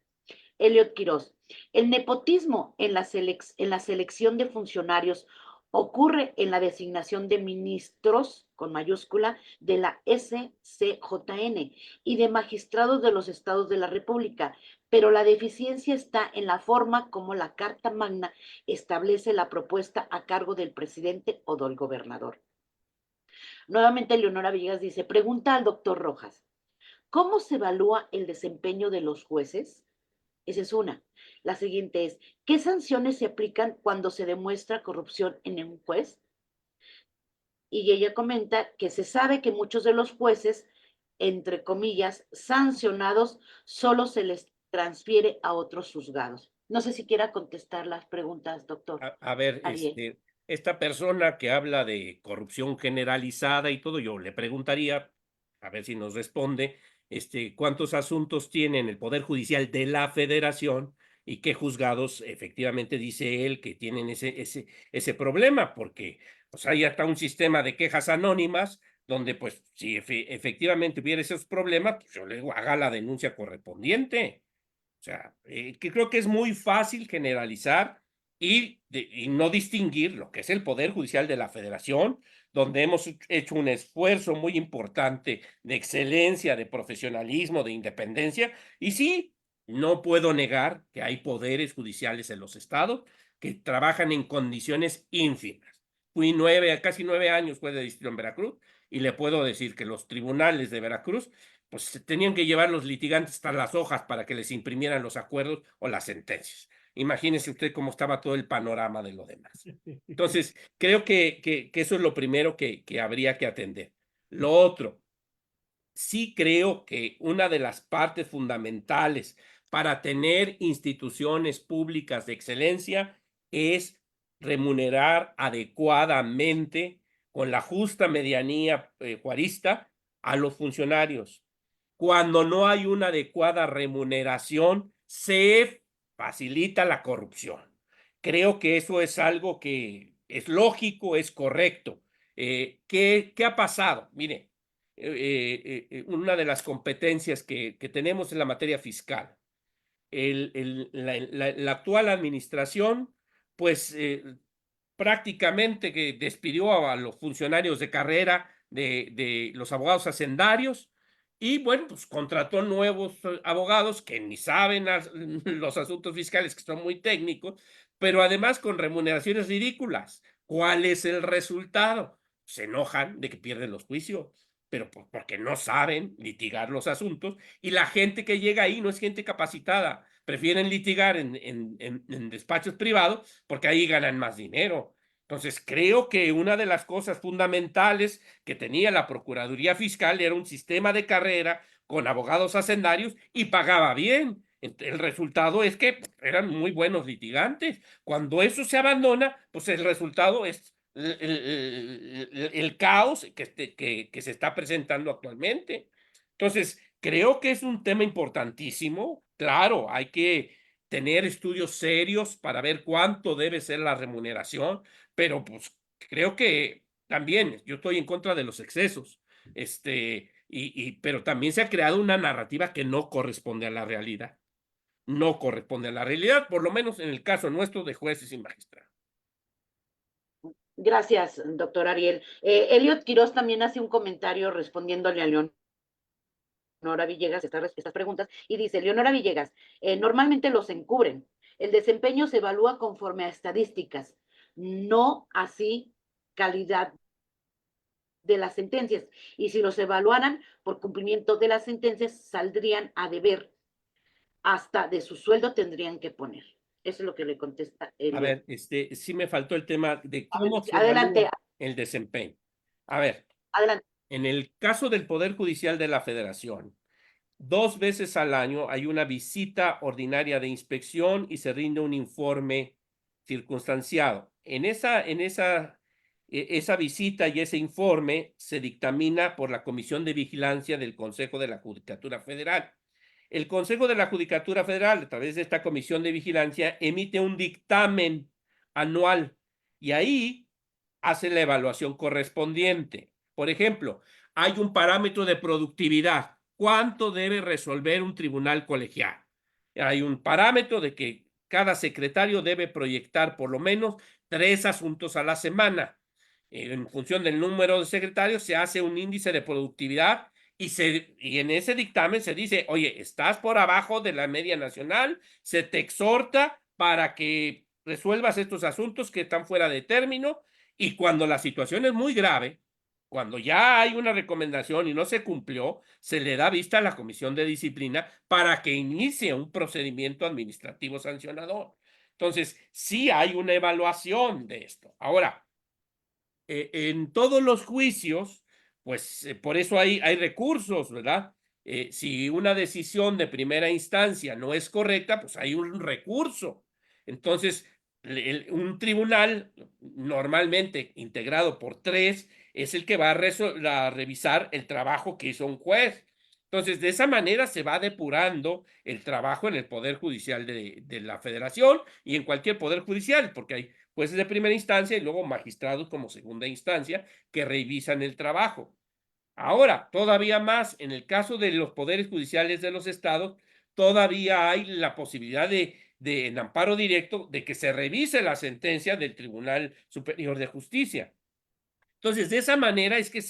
Elliot Quiroz, el nepotismo en la selección de funcionarios ocurre en la designación de ministros, con mayúscula, de la SCJN y de magistrados de los estados de la República, pero la deficiencia está en la forma como la Carta Magna establece la propuesta a cargo del presidente o del gobernador. Nuevamente, Leonora Villegas dice, pregunta al doctor Rojas, ¿cómo se evalúa el desempeño de los jueces? Esa es una. La siguiente es, ¿qué sanciones se aplican cuando se demuestra corrupción en un juez? Y ella comenta que se sabe que muchos de los jueces, entre comillas, sancionados, solo se les transfiere a otros juzgados. No sé si quiera contestar las preguntas, doctor. A ver, Ariel. esta persona que habla de corrupción generalizada y todo, yo le preguntaría, a ver si nos responde, cuántos asuntos tiene en el Poder Judicial de la Federación y qué juzgados efectivamente dice él que tienen ese problema, porque pues hay hasta un sistema de quejas anónimas donde pues si efectivamente hubiera esos problemas, pues yo le digo, haga la denuncia correspondiente. O sea, que creo que es muy fácil generalizar y no distinguir lo que es el Poder Judicial de la Federación, donde hemos hecho un esfuerzo muy importante de excelencia, de profesionalismo, de independencia. Y sí, no puedo negar que hay poderes judiciales en los estados que trabajan en condiciones ínfimas. Fui casi 9 años juez de distrito en Veracruz y le puedo decir que los tribunales de Veracruz pues tenían que llevar los litigantes hasta las hojas para que les imprimieran los acuerdos o las sentencias. Imagínese usted cómo estaba todo el panorama de lo demás. Entonces, creo que eso es lo primero que habría que atender. Lo otro, sí creo que una de las partes fundamentales para tener instituciones públicas de excelencia es remunerar adecuadamente con la justa medianía juarista a los funcionarios. Cuando no hay una adecuada remuneración, se facilita la corrupción. Creo que eso es algo que es lógico, es correcto. ¿Qué ha pasado? Mire, una de las competencias que tenemos en la materia fiscal. La actual administración, pues prácticamente que despidió a los funcionarios de carrera de los abogados hacendarios y bueno, pues contrató nuevos abogados que ni saben los asuntos fiscales, que son muy técnicos, pero además con remuneraciones ridículas. ¿Cuál es el resultado? Se enojan de que pierden los juicios, pero porque no saben litigar los asuntos y la gente que llega ahí no es gente capacitada, prefieren litigar en despachos privados porque ahí ganan más dinero. Entonces, creo que una de las cosas fundamentales que tenía la Procuraduría Fiscal era un sistema de carrera con abogados hacendarios y pagaba bien. El resultado es que eran muy buenos litigantes. Cuando eso se abandona, pues el resultado es el caos que se está presentando actualmente. Entonces, creo que es un tema importantísimo. Claro, hay que tener estudios serios para ver cuánto debe ser la remuneración, pero pues creo que también yo estoy en contra de los excesos, pero también se ha creado una narrativa que no corresponde a la realidad. No corresponde a la realidad, por lo menos en el caso nuestro de jueces y magistrados. Gracias, doctor Ariel. Elliot Quiroz también hace un comentario respondiéndole a Leonora Villegas estas preguntas y dice, Leonora Villegas, normalmente los encubren. El desempeño se evalúa conforme a estadísticas, no así calidad de las sentencias. Y si los evaluaran por cumplimiento de las sentencias, saldrían a deber. Hasta de su sueldo tendrían que poner. Eso es lo que le contesta Elliot. A ver, sí me faltó el tema de cómo se Adelante. evalúa el desempeño. A ver, Adelante. en el caso del Poder Judicial de la Federación, 2 veces al año hay una visita ordinaria de inspección y se rinde un informe circunstanciado. En esa esa visita y ese informe se dictamina por la Comisión de Vigilancia del Consejo de la Judicatura Federal. El Consejo de la Judicatura Federal, a través de esta Comisión de Vigilancia, emite un dictamen anual y ahí hace la evaluación correspondiente. Por ejemplo, hay un parámetro de productividad. ¿Cuánto debe resolver un tribunal colegial? Hay un parámetro de que cada secretario debe proyectar por lo menos 3 asuntos a la semana. En función del número de secretarios se hace un índice de productividad y en ese dictamen se dice, oye, estás por abajo de la media nacional, se te exhorta para que resuelvas estos asuntos que están fuera de término, y cuando la situación es muy grave, cuando ya hay una recomendación y no se cumplió, se le da vista a la Comisión de Disciplina para que inicie un procedimiento administrativo sancionador. Entonces, sí hay una evaluación de esto. Ahora, en todos los juicios, pues por eso hay recursos, ¿verdad? Si una decisión de primera instancia no es correcta, pues hay un recurso. Entonces, un tribunal normalmente integrado por 3 es el que va a revisar el trabajo que hizo un juez. Entonces, de esa manera se va depurando el trabajo en el Poder Judicial de la Federación y en cualquier Poder Judicial, porque hay jueces de primera instancia y luego magistrados como segunda instancia que revisan el trabajo. Ahora, todavía más, en el caso de los poderes judiciales de los estados, todavía hay la posibilidad en amparo directo de que se revise la sentencia del Tribunal Superior de Justicia. Entonces, de esa manera es que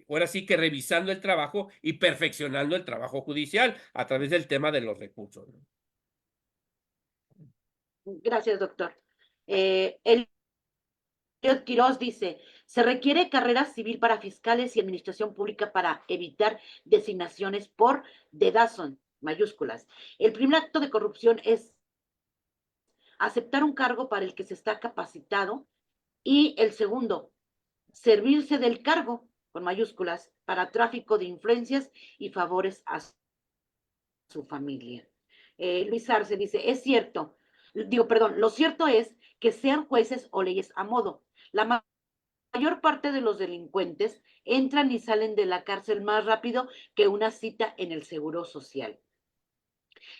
ahora sí que revisando el trabajo y perfeccionando el trabajo judicial a través del tema de los recursos, ¿no? Gracias, doctor. Elliot Quiroz dice, se requiere carrera civil para fiscales y administración pública para evitar designaciones por dedazo, mayúsculas. El primer acto de corrupción es aceptar un cargo para el que se está capacitado y el segundo, servirse del cargo, con mayúsculas, para tráfico de influencias y favores a su familia. Luis Arce dice, es cierto, lo cierto es que sean jueces o leyes a modo. La mayor parte de los delincuentes entran y salen de la cárcel más rápido que una cita en el Seguro Social.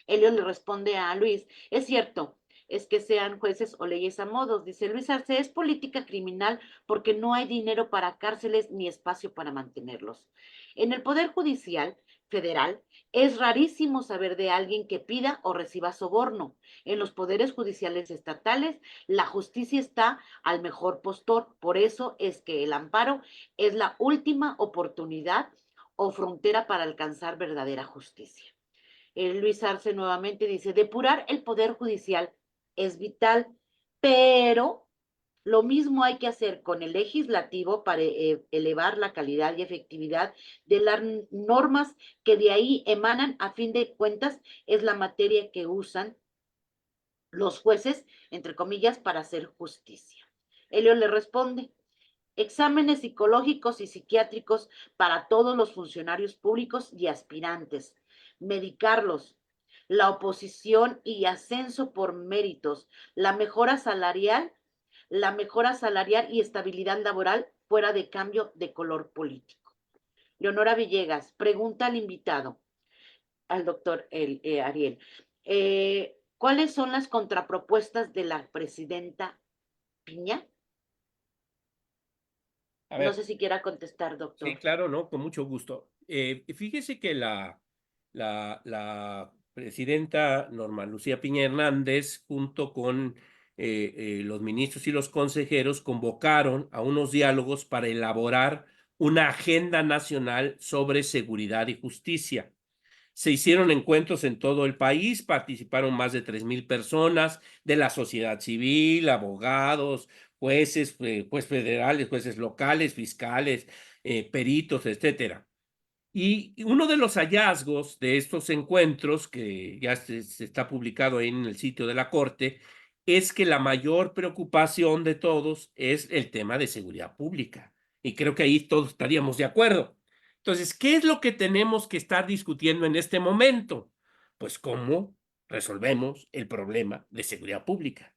Elio le responde a Luis, es cierto, es que sean jueces o leyes a modos. Dice Luis Arce, es política criminal porque no hay dinero para cárceles ni espacio para mantenerlos. En el Poder Judicial Federal es rarísimo saber de alguien que pida o reciba soborno. En los poderes judiciales estatales, la justicia está al mejor postor. Por eso es que el amparo es la última oportunidad o frontera para alcanzar verdadera justicia. Luis Arce nuevamente dice, depurar el Poder Judicial es vital, pero lo mismo hay que hacer con el legislativo para elevar la calidad y efectividad de las normas que de ahí emanan. A fin de cuentas, es la materia que usan los jueces, entre comillas, para hacer justicia. Elio le responde, exámenes psicológicos y psiquiátricos para todos los funcionarios públicos y aspirantes, medicarlos, la oposición y ascenso por méritos, la mejora salarial y estabilidad laboral fuera de cambio de color político. Leonora Villegas, pregunta al invitado, al doctor Ariel, ¿cuáles son las contrapropuestas de la presidenta Piña? A ver, No sé si quiera contestar, doctor. sí, claro, ¿no? Con mucho gusto. Fíjese que la presidenta Norma Lucía Piña Hernández, junto con los ministros y los consejeros, convocaron a unos diálogos para elaborar una agenda nacional sobre seguridad y justicia. Se hicieron encuentros en todo el país, participaron más de 3,000 personas de la sociedad civil, abogados, jueces, jueces federales, jueces locales, fiscales, peritos, etcétera. Y uno de los hallazgos de estos encuentros, que ya se está publicado ahí en el sitio de la Corte, es que la mayor preocupación de todos es el tema de seguridad pública. Y creo que ahí todos estaríamos de acuerdo. Entonces, ¿qué es lo que tenemos que estar discutiendo en este momento? Pues cómo resolvemos el problema de seguridad pública.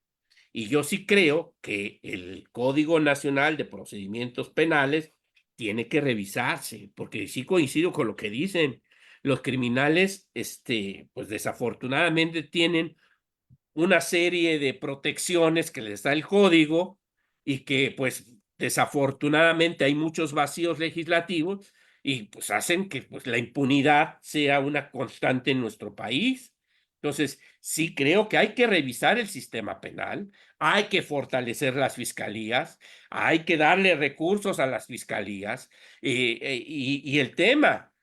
Y yo sí creo que el Código Nacional de Procedimientos Penales tiene que revisarse, porque sí coincido con lo que dicen. Los criminales, pues desafortunadamente tienen una serie de protecciones que les da el código y que pues desafortunadamente hay muchos vacíos legislativos y pues hacen que pues la impunidad sea una constante en nuestro país. Entonces, sí creo que hay que revisar el sistema penal, hay que fortalecer las fiscalías, hay que darle recursos a las fiscalías y el tema,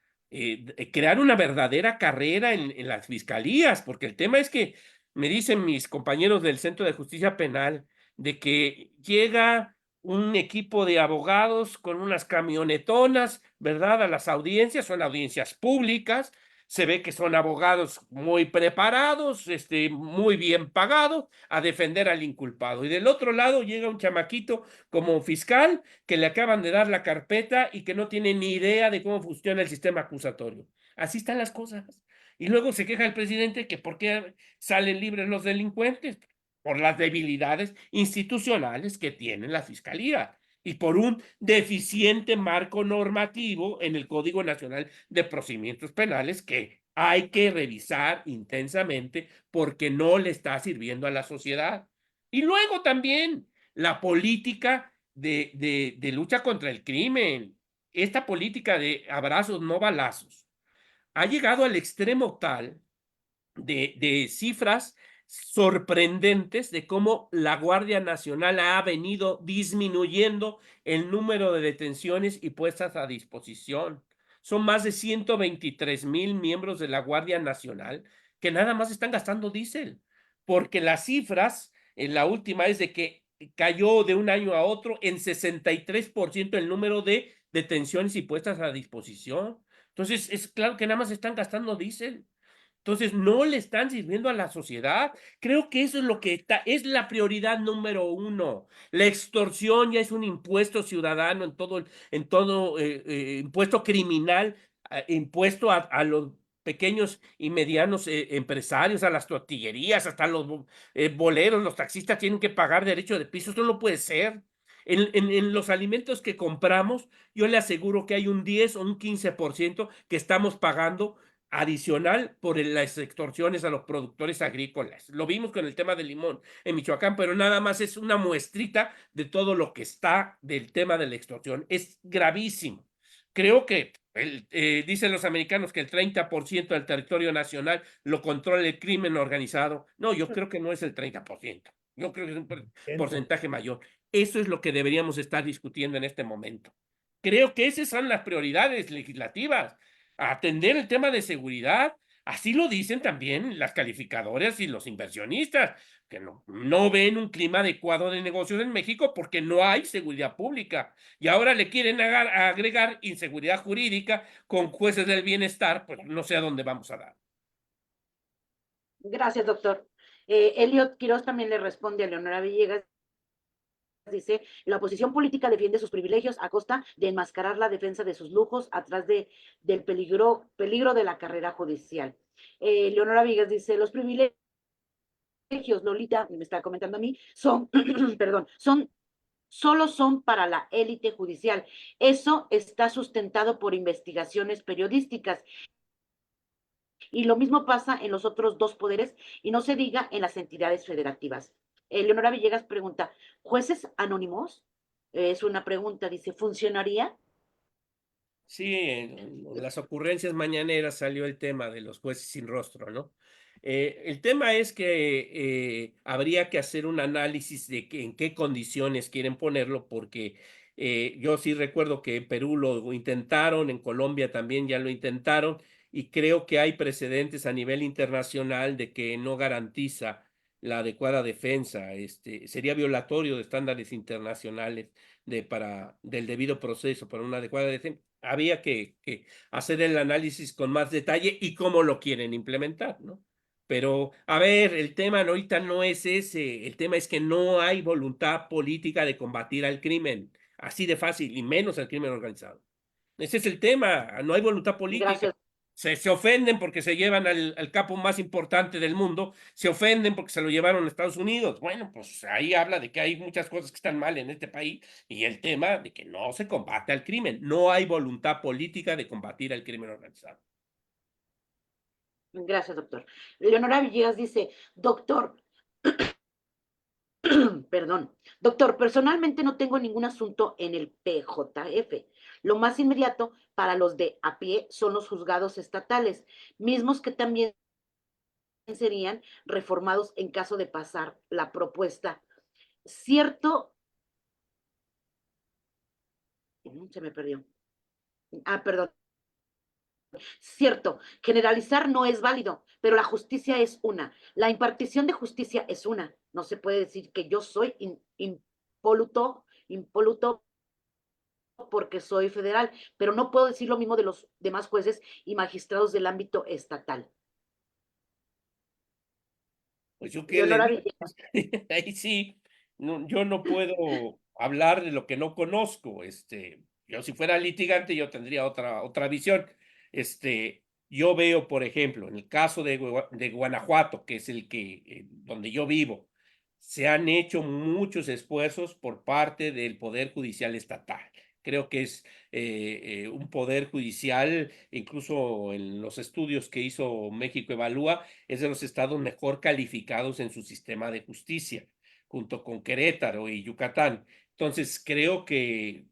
crear una verdadera carrera en las fiscalías, porque el tema es que me dicen mis compañeros del Centro de Justicia Penal de que llega un equipo de abogados con unas camionetonas, ¿verdad? A las audiencias, son audiencias públicas, se ve que son abogados muy preparados, muy bien pagados, a defender al inculpado. Y del otro lado llega un chamaquito como fiscal que le acaban de dar la carpeta y que no tiene ni idea de cómo funciona el sistema acusatorio. Así están las cosas. Y luego se queja el presidente que por qué salen libres los delincuentes, por las debilidades institucionales que tiene la Fiscalía y por un deficiente marco normativo en el Código Nacional de Procedimientos Penales que hay que revisar intensamente porque no le está sirviendo a la sociedad. Y luego también la política de lucha contra el crimen, esta política de abrazos, no balazos, ha llegado al extremo tal de cifras sorprendentes de cómo la Guardia Nacional ha venido disminuyendo el número de detenciones y puestas a disposición. Son más de 123,000 miembros de la Guardia Nacional que nada más están gastando diésel, porque las cifras, en la última es de que cayó de un año a otro en 63% el número de detenciones y puestas a disposición. Entonces, es claro que nada más están gastando diésel. Entonces, no le están sirviendo a la sociedad. Creo que eso es lo que es la prioridad número uno. La extorsión ya es un impuesto ciudadano en todo impuesto criminal, impuesto a los pequeños y medianos empresarios, a las tortillerías, hasta los boleros, los taxistas tienen que pagar derecho de piso. Eso no puede ser. En los alimentos que compramos, yo le aseguro que hay un 10 o un 15% que estamos pagando adicional por las extorsiones a los productores agrícolas. Lo vimos con el tema del limón en Michoacán, pero nada más es una muestrita de todo lo que está del tema de la extorsión. Es gravísimo. Creo que dicen los americanos que el 30% del territorio nacional lo controla el crimen organizado. No, yo creo que no es el 30%. Yo creo que es un porcentaje mayor. Eso es lo que deberíamos estar discutiendo en este momento. Creo que esas son las prioridades legislativas, atender el tema de seguridad. Así lo dicen también las calificadoras y los inversionistas, que no ven un clima adecuado de negocios en México porque no hay seguridad pública. Y ahora le quieren agregar inseguridad jurídica con jueces del bienestar, pues no sé a dónde vamos a dar. Gracias, doctor. Elliot Quiroz también le responde a Leonora Villegas. Dice, la oposición política defiende sus privilegios a costa de enmascarar la defensa de sus lujos atrás del peligro de la carrera judicial. Leonora Villegas dice, los privilegios, Lolita, me está comentando a mí, son, perdón, solo son para la élite judicial. Eso está sustentado por investigaciones periodísticas. Y lo mismo pasa en los otros dos poderes y no se diga en las entidades federativas. Leonora Villegas pregunta, ¿jueces anónimos? Es una pregunta, dice, ¿funcionaría? Sí, en las ocurrencias mañaneras salió el tema de los jueces sin rostro, ¿no? El tema es que habría que hacer un análisis de en qué condiciones quieren ponerlo, porque yo sí recuerdo que en Perú lo intentaron, en Colombia también ya lo intentaron, y creo que hay precedentes a nivel internacional de que no garantiza la adecuada defensa. Sería violatorio de estándares internacionales del debido proceso para una adecuada defensa. Había que hacer el análisis con más detalle y cómo lo quieren implementar, ¿no? Pero, a ver, el tema ahorita no es ese, el tema es que no hay voluntad política de combatir al crimen, así de fácil, y menos al crimen organizado. Ese es el tema, no hay voluntad política. Gracias. Se ofenden porque se llevan al capo más importante del mundo, se ofenden porque se lo llevaron a Estados Unidos. Bueno, pues ahí habla de que hay muchas cosas que están mal en este país y el tema de que no se combate al crimen. No hay voluntad política de combatir al crimen organizado. Gracias, doctor. Leonora Villegas dice, doctor, perdón, doctor, personalmente no tengo ningún asunto en el PJF. Lo más inmediato para los de a pie son los juzgados estatales, mismos que también serían reformados en caso de pasar la propuesta. ¿Cierto? Se me perdió. Ah, perdón. Cierto, generalizar no es válido, pero la justicia es una. La impartición de justicia es una. No se puede decir que yo soy impoluto porque soy federal, pero no puedo decir lo mismo de los demás jueces y magistrados del ámbito estatal. Pues yo qué le Leonora digo, Villegas. ahí sí, yo no puedo hablar de lo que no conozco. Yo si fuera litigante, yo tendría otra visión. Yo veo, por ejemplo, en el caso de Guanajuato, que es donde yo vivo, se han hecho muchos esfuerzos por parte del Poder Judicial Estatal. Creo que es un poder judicial, incluso en los estudios que hizo México Evalúa, es de los estados mejor calificados en su sistema de justicia, junto con Querétaro y Yucatán. Entonces, creo que,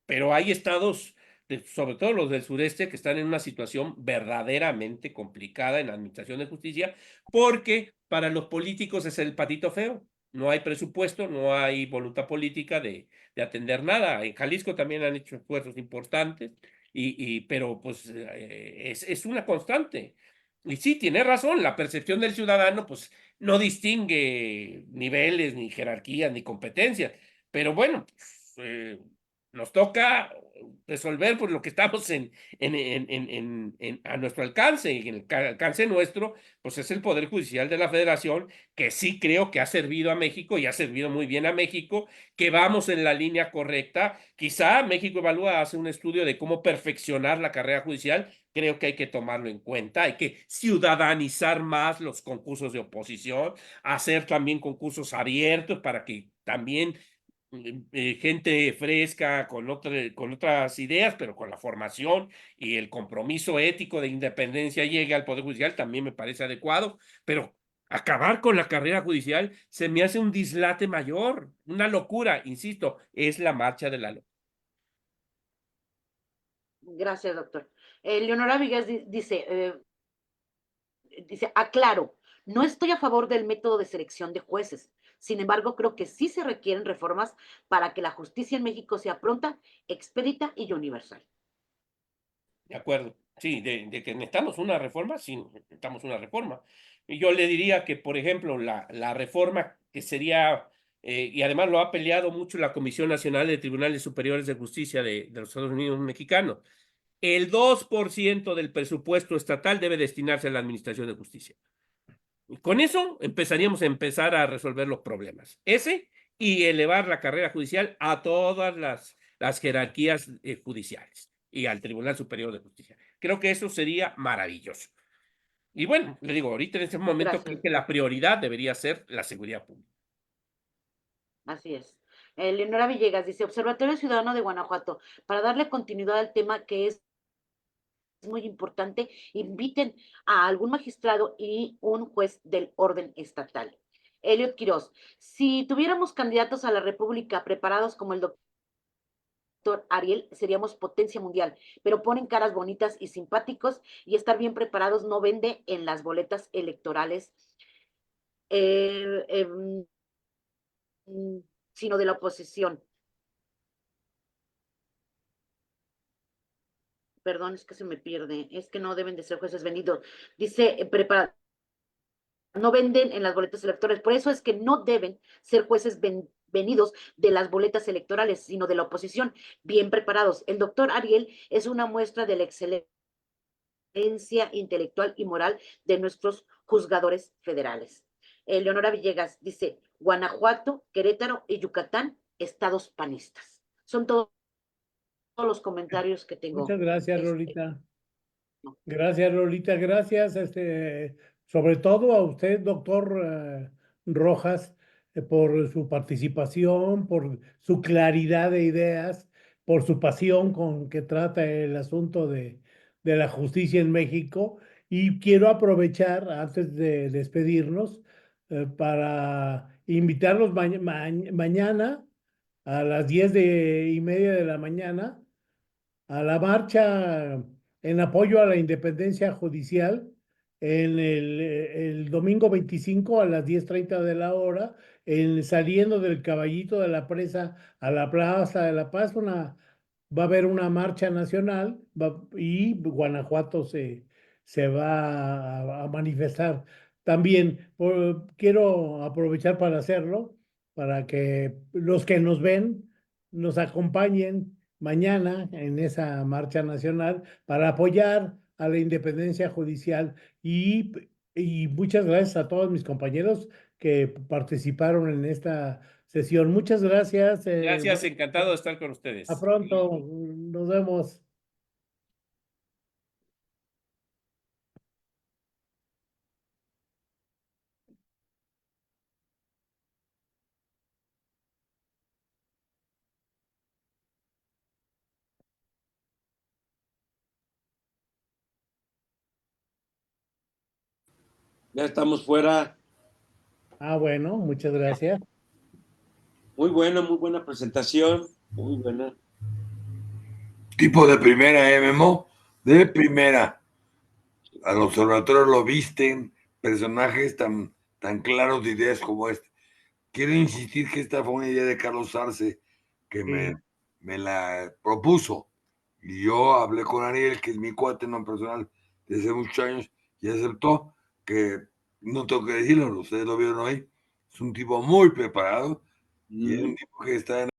pero hay estados, sobre todo los del sureste, que están en una situación verdaderamente complicada en la administración de justicia, porque para los políticos es el patito feo. No hay presupuesto, no hay voluntad política de atender nada. En Jalisco también han hecho esfuerzos importantes, pero pues es una constante. Y sí, tiene razón, la percepción del ciudadano pues no distingue niveles, ni jerarquías, ni competencias. Pero bueno, pues, nos toca resolver por lo que estamos a nuestro alcance, y en el alcance nuestro, pues es el Poder Judicial de la Federación, que sí creo que ha servido a México y ha servido muy bien a México, que vamos en la línea correcta. Quizá México Evalúa hace un estudio de cómo perfeccionar la carrera judicial, creo que hay que tomarlo en cuenta, hay que ciudadanizar más los concursos de oposición, hacer también concursos abiertos para que también gente fresca, con otras ideas, pero con la formación y el compromiso ético de independencia llegue al Poder Judicial, también me parece adecuado, pero acabar con la carrera judicial se me hace un dislate mayor, una locura, insisto, es la marcha de la locura. Gracias, doctor. Leonora Villegas dice, aclaro, no estoy a favor del método de selección de jueces. Sin embargo, creo que sí se requieren reformas para que la justicia en México sea pronta, expedita y universal. De acuerdo. Sí, de que necesitamos una reforma, sí, necesitamos una reforma. Y yo le diría que, por ejemplo, la reforma que sería, y además lo ha peleado mucho la Comisión Nacional de Tribunales Superiores de Justicia de los Estados Unidos mexicanos, el 2% del presupuesto estatal debe destinarse a la administración de justicia. Y con eso empezaríamos a resolver los problemas. Ese y elevar la carrera judicial a todas las jerarquías judiciales y al Tribunal Superior de Justicia. Creo que eso sería maravilloso. Y bueno, le digo, ahorita en este momento creo Gracias. que la prioridad debería ser la seguridad pública. Así es. Leonora Villegas dice, Observatorio Ciudadano de Guanajuato, para darle continuidad al tema que es muy importante, inviten a algún magistrado y un juez del orden estatal. Eliot Quiroz, si tuviéramos candidatos a la República preparados como el doctor Ariel, seríamos potencia mundial, pero ponen caras bonitas y simpáticos y estar bien preparados no vende en las boletas electorales, eh, eh, sino de la oposición. Perdón, es que se me pierde, es que no deben de ser jueces vendidos. Dice, no venden en las boletas electorales. Por eso es que no deben ser jueces venidos de las boletas electorales, sino de la oposición, bien preparados. El doctor Ariel es una muestra de la excelencia intelectual y moral de nuestros juzgadores federales. Leonora Villegas dice, Guanajuato, Querétaro y Yucatán, estados panistas. Son todos los comentarios que tengo. Muchas gracias, Lolita. Gracias, Lolita, gracias, sobre todo a usted, doctor Rojas, por su participación, por su claridad de ideas, por su pasión con que trata el asunto de la justicia en México. Y quiero aprovechar, antes de despedirnos, para invitarlos mañana a las 10:30 de la mañana a la marcha en apoyo a la independencia judicial el domingo 25 a las 10:30 de la hora, saliendo del Caballito de la Presa a la Plaza de la Paz. Va a haber una marcha nacional y Guanajuato se va a manifestar. También quiero aprovechar para hacerlo, para que los que nos ven nos acompañen mañana en esa marcha nacional para apoyar a la independencia judicial. Y muchas gracias a todos mis compañeros que participaron en esta sesión. Muchas gracias. Gracias, encantado de estar con A ustedes. pronto, nos vemos. Ya estamos fuera. Bueno, muchas gracias. Muy buena presentación, muy buena. Tipo de primera, Memo, de primera. Al observatorio lo visten personajes tan claros de ideas como este. Quiero insistir que esta fue una idea de Carlos Arce que me la propuso. Y yo hablé con Ariel, que es mi cuate no personal desde hace muchos años, y aceptó que, no tengo que decirlo, ustedes lo vieron hoy, es un tipo muy preparado y es un tipo que está en